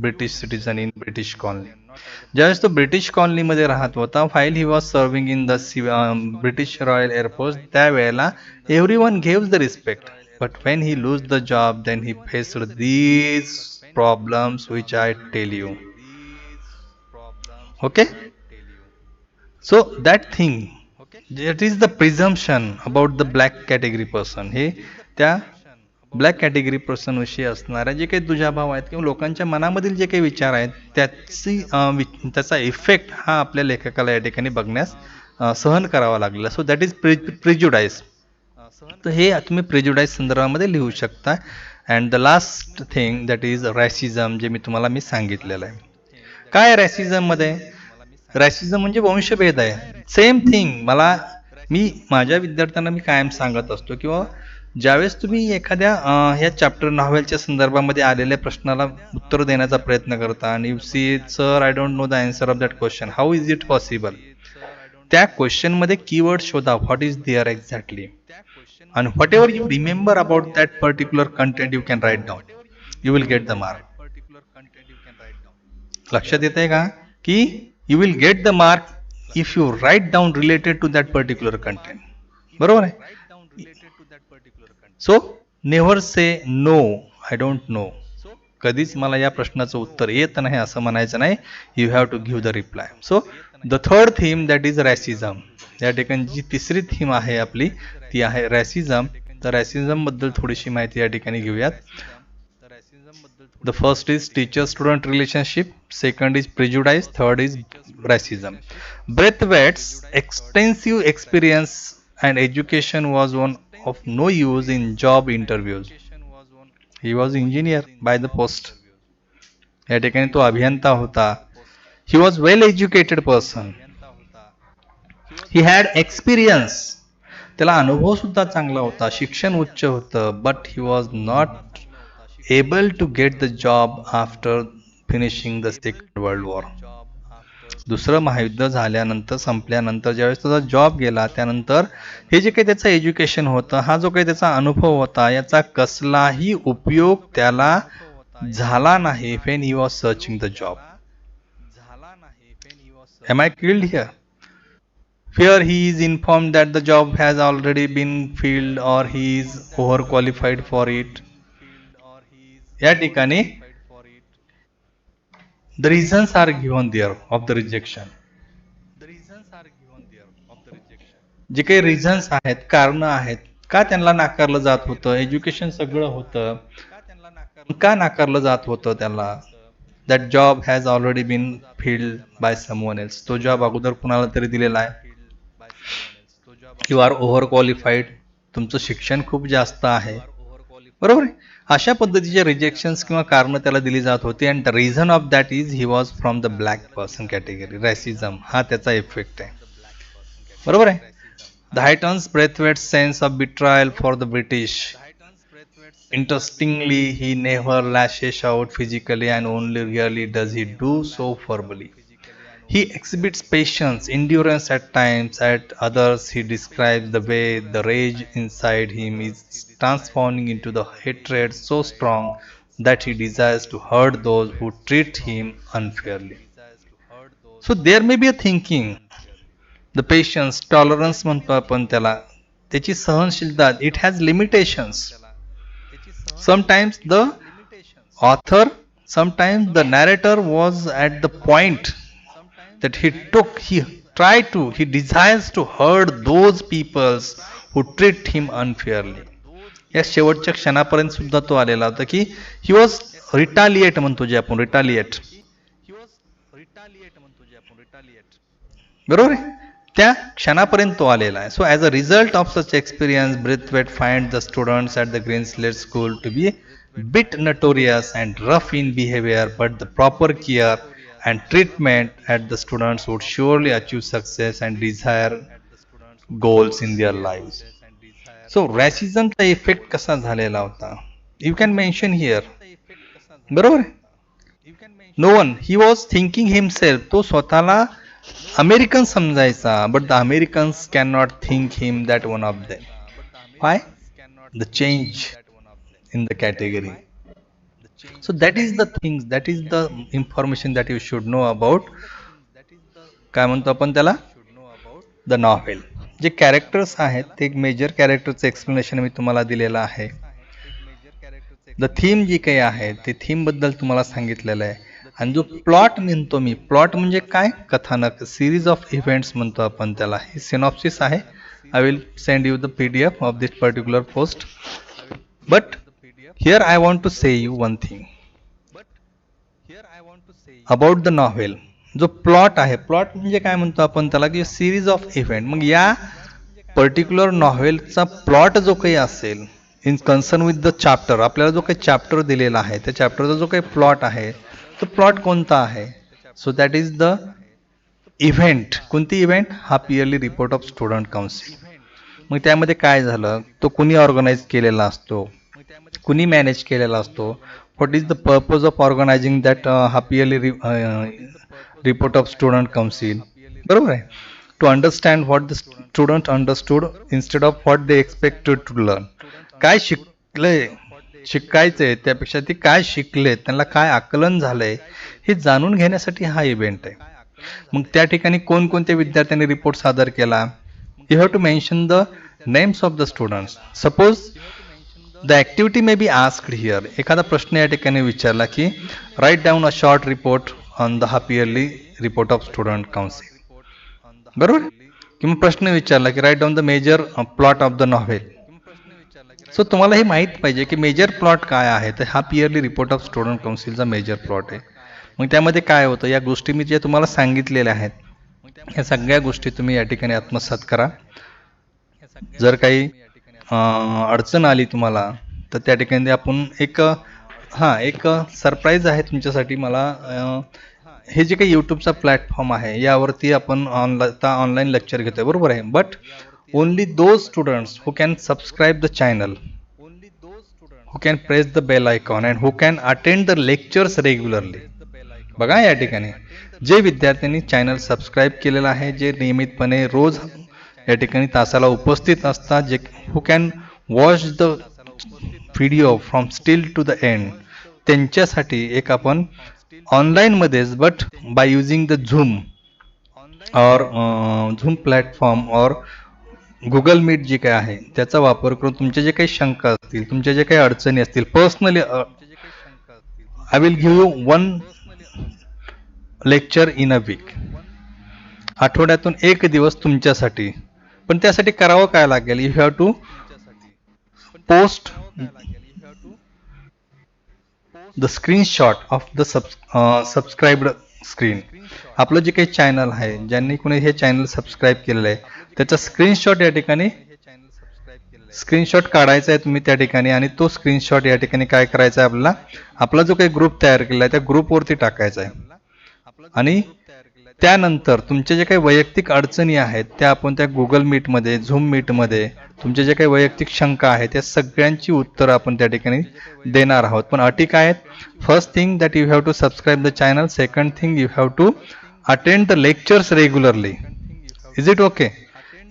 British citizen in British colony. ज्यावेळेस तो British कॉलनीमध्ये राहत होता, while he was serving in the British Royal Air Force, त्यावेळेला everyone gave the respect, but when he lost the job, then he faced these problems which I tell you. Okay, so that thing, that is the presumption about the black category person. हे त्या black category person विषयी असणाऱ्या जे काही दुजाभाव आहेत किंवा लोकांच्या मनामधील जे काही विचार आहेत त्याचा इफेक्ट हा आपल्या लेखकाला या ठिकाणी बघण्यास सहन करावा लागलेला. So that is prejudice. तर हे तुम्ही प्रिज्युडाइज संदर्भामध्ये लिहू शकता. And the last thing that is racism, जे मी सांगितलेलं आहे. काय रॅसिझम मध्ये? रॅसिझम म्हणजे वंशभेद आहे. सेम थिंग मी माझ्या विद्यार्थ्यांना मी कायम सांगत असतो, किंवा ज्यावेळेस तुम्ही एखाद्या ह्या चॅप्टर नॉव्हेलच्या संदर्भामध्ये आलेल्या प्रश्नाला उत्तर देण्याचा प्रयत्न करता आणि you see sir I don't know the answer of that question, how is it possible? त्या क्वेश्चन मध्ये कीवर्ड शोधा, व्हॉट इज देअर एक्झॅक्टली, आणि whatever you remember about that particular content you can write down, you will get the mark. लक्षात येत आहे का की you will get the mark if you write down related to that particular content. बरोबर आहे. So never say no, I don't know. कधीच मला या प्रश्नाचं उत्तर येत नाही असं म्हणायचं नाही. You have to give the reply. So the third theme that is racism. या ठिकाणी जी तिसरी थीम आहे आपली ती आहे रॅसिझम. तर रॅसिझम बद्दल थोडीशी माहिती या ठिकाणी घेऊयात. The first is teacher student relationship, second is prejudice, third is racism. Braithwaite's extensive experience and education was one of no use in job interviews. He was engineer by the post. या ठिकाणी तो अभियंता होता. He was well educated person. He had experience. त्याला अनुभव सुद्धा चांगला होता, शिक्षण उच्च होतं. But he was not able to get the job after finishing the Second World War. दुसरं महायुद्ध झाल्यानंतर, संपल्यानंतर ज्यावेळेस त्याचा जॉब गेला, त्यानंतर हे जे काही त्याचं एज्युकेशन होतं, हा जो काही त्याचा अनुभव होता, याचा कसलाही उपयोग त्याला झाला नाही. when he was searching the job. Am I killed here? Here he is informed that the job has already been filled or he is overqualified for it. या ठिकाणी the reasons are given there of the rejection. जे काही reasons आहेत, कारण आहेत, का त्यांना नाकारलं जात होतं, एज्युकेशन सगळं होतं, का नाकारलं जात होतं त्याला. That job has already been filled by someone else. तो जॉब अगोदर कुणाला तरी दिलेला आहे. यू आर ओव्हर क्वालिफाईड, तुमचं शिक्षण खूप जास्त आहे. बरोबर आहे. अशा पद्धतीचे रिजेक्शन्स किंवा कारण त्याला दिली जात होती. And the reason of that is he was from the black person category. Racism हा त्याचा इफेक्ट आहे. बरोबर आहे. The heightens Braithwaite sense of betrayal for the British. Interestingly, he never lashes out physically and only rarely does he do so verbally. He exhibits patience, endurance at times, at others he describes the way the rage inside him is transforming into the hatred so strong that he desires to hurt those who treat him unfairly. So there may be a thinking, the patience, tolerance म्हणतो आपण त्याला, त्याची सहनशीलता, it has limitations. Sometimes the author, sometimes the narrator was at the point that he desires to hurt those peoples who treat him unfairly. या शेवटच्या क्षणापर्यंत सुद्धा तो आलेला होता की ही वॉज रिटालिएट म्हणतो जे आपण रिटालिएट, बरोबर आहे, त्या क्षणापर्यंत तो आलेला आहे. So as a result of such experience Braithwaite find the students at the Greenslade school to be bit notorious and rough in behavior, but the proper care and treatment at the students would surely achieve success and desire goals in their lives. So racismचा effect कसा झालेला होता, you can mention here, बरोबर. No one, he was thinking himself, तो स्वतःला American समजायचा, but the Americans can not think him that one of them. Why? The change in the category. So that is the things, that is the information that you should know about, काय म्हणतो आपण त्याला, the novel. जे characters आहेत ते एक major कॅरेक्टरचं explanation मी तुम्हाला दिलेलं आहे. द थीम जी काही आहे ते थीम बद्दल तुम्हाला सांगितलेलं आहे. आणि जो प्लॉट म्हणतो मी, प्लॉट म्हणजे काय, कथानक, सिरीज ऑफ इव्हेंट्स म्हणतो आपण त्याला. हे सिनॉप्सिस आहे. I will send you the PDF of this particular post. But here I want to say you one thing about the novel. जो प्लॉट आहे, प्लॉट म्हणजे काय म्हणतो आपण त्याला की सिरीज ऑफ इव्हेंट. मग या पर्टिक्युलर नॉव्हेलचा प्लॉट जो काही असेल in concern with the chapter, आपल्याला जो काही चॅप्टर दिलेला आहे त्या चॅप्टरचा जो काही प्लॉट आहे तो प्लॉट कोणता आहे. So that is the event. कोणती event? Half yearly report of student council. मग त्यामध्ये काय झालं, तो कुणी ऑर्गनाईज केलेला असतो, कुणी मॅनेज केलेला असतो, what is the purpose of organising that half yearly report of student council, बरोबर आहे. To understand what the student understood instead of what they expected to learn. काय शिकले, शिकायचंय त्यापेक्षा ते काय शिकले, त्यांना काय आकलन झालंय हे जाणून घेण्यासाठी हा इव्हेंट आहे. मग त्या ठिकाणी कोणकोणत्या विद्यार्थ्यांनी रिपोर्ट सादर केला, you have to mention the names of the students. Suppose the activity may be asked here. एखादा प्रश्न या ठिकाणी विचारला की write down a short report on the half yearly report of student council, बरोबर. किंवा प्रश्न विचारला की write down the major plot of the novel. So तुम्हाला हे माहीत पाहिजे की मेजर प्लॉट काय आहे. तर half yearly report of student काउन्सिलचा मेजर प्लॉट आहे. मग त्यामध्ये काय होतं, या गोष्टी मी जे तुम्हाला सांगितलेल्या आहेत या सगळ्या गोष्टी तुम्ही या ठिकाणी आत्मसात करा. जर काही अडचण आली तुम्हाला तर त्या ठिकाणी आपण एक सरप्राईज आहे तुमच्यासाठी. मला हे जे काही यूट्यूबचा प्लॅटफॉर्म आहे यावरती आपण ऑनलाईन लेक्चर घेतोय, बरोबर आहे. But only those students who can subscribe the channel, who can press the bell icon and who can attend the lectures regularly. बघा या ठिकाणी जे विद्यार्थ्यांनी चॅनल सबस्क्राईब केलेलं आहे, जे नियमितपणे रोज या ठिकाणी तासाला उपस्थित असतात, जे who can watch the video from still to the end, त्यांच्यासाठी एक आपण ऑनलाईनमध्येच but by using the zoom or zoom platform or Google Meet जे काय आहे त्याचा वापर करून तुमचे जे काही शंका असतील, तुमच्या जे काही अडचणी असतील, personally I will give you one lecture in a week. आठवड्यातून एक दिवस तुमच्यासाठी. पण त्यासाठी करावं काय लागेल, you have to post the screenshot of the subscribed screen. आपलं जे काही चॅनल आहे, ज्यांनी कोणी हे चॅनल सबस्क्राईब केलेलं आहे त्याचा स्क्रीनशॉट या ठिकाणी काढायचा आहे तुम्ही त्या ठिकाणी. आणि तो स्क्रीनशॉट या ठिकाणी काय करायचा आहे, आपल्याला आपला जो काही ग्रुप तयार केला आहे त्या ग्रुपवरती टाकायचा आहे. आणि त्यानंतर तुमचे जे काही वैयक्तिक अडचणी आहेत त्या आपण त्या गुगल मीटमध्ये, झूम मीटमध्ये तुमचे जे काही वैयक्तिक शंका आहेत त्या सगळ्यांची उत्तरं आपण त्या ठिकाणी देणार आहोत. पण अटी काय आहेत? First thing that you have to subscribe the channel. Second thing you have to attend the lectures regularly. Is it okay?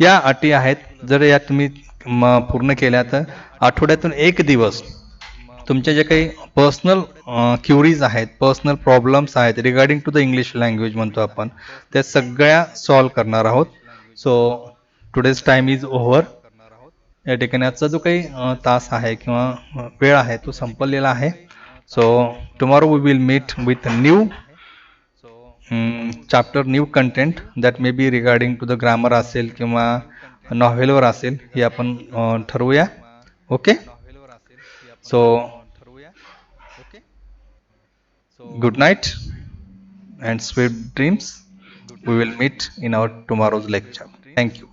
या अटी आहेत. जर या तुम्ही पूर्ण केल्या तर आठवड्यातून एक दिवस तुमचे जे काही पर्सनल क्युरीज आहेत, पर्सनल प्रॉब्लेम्स आहेत regarding to the English language म्हणतो आपण, त्या सगळ्या सॉल्व करणार आहोत. So today's time is over. या ठिकाणी आजचा जो काही तास आहे किंवा वेळ आहे तो संपलेला आहे. So tomorrow we will meet with new chapter, new content that may be regarding to the grammar असेल किंवा नॉव्हेलवर असेल, हे आपण ठरवूया. Okay. So good night and sweet dreams. We will meet in our tomorrow's lecture. Thank you.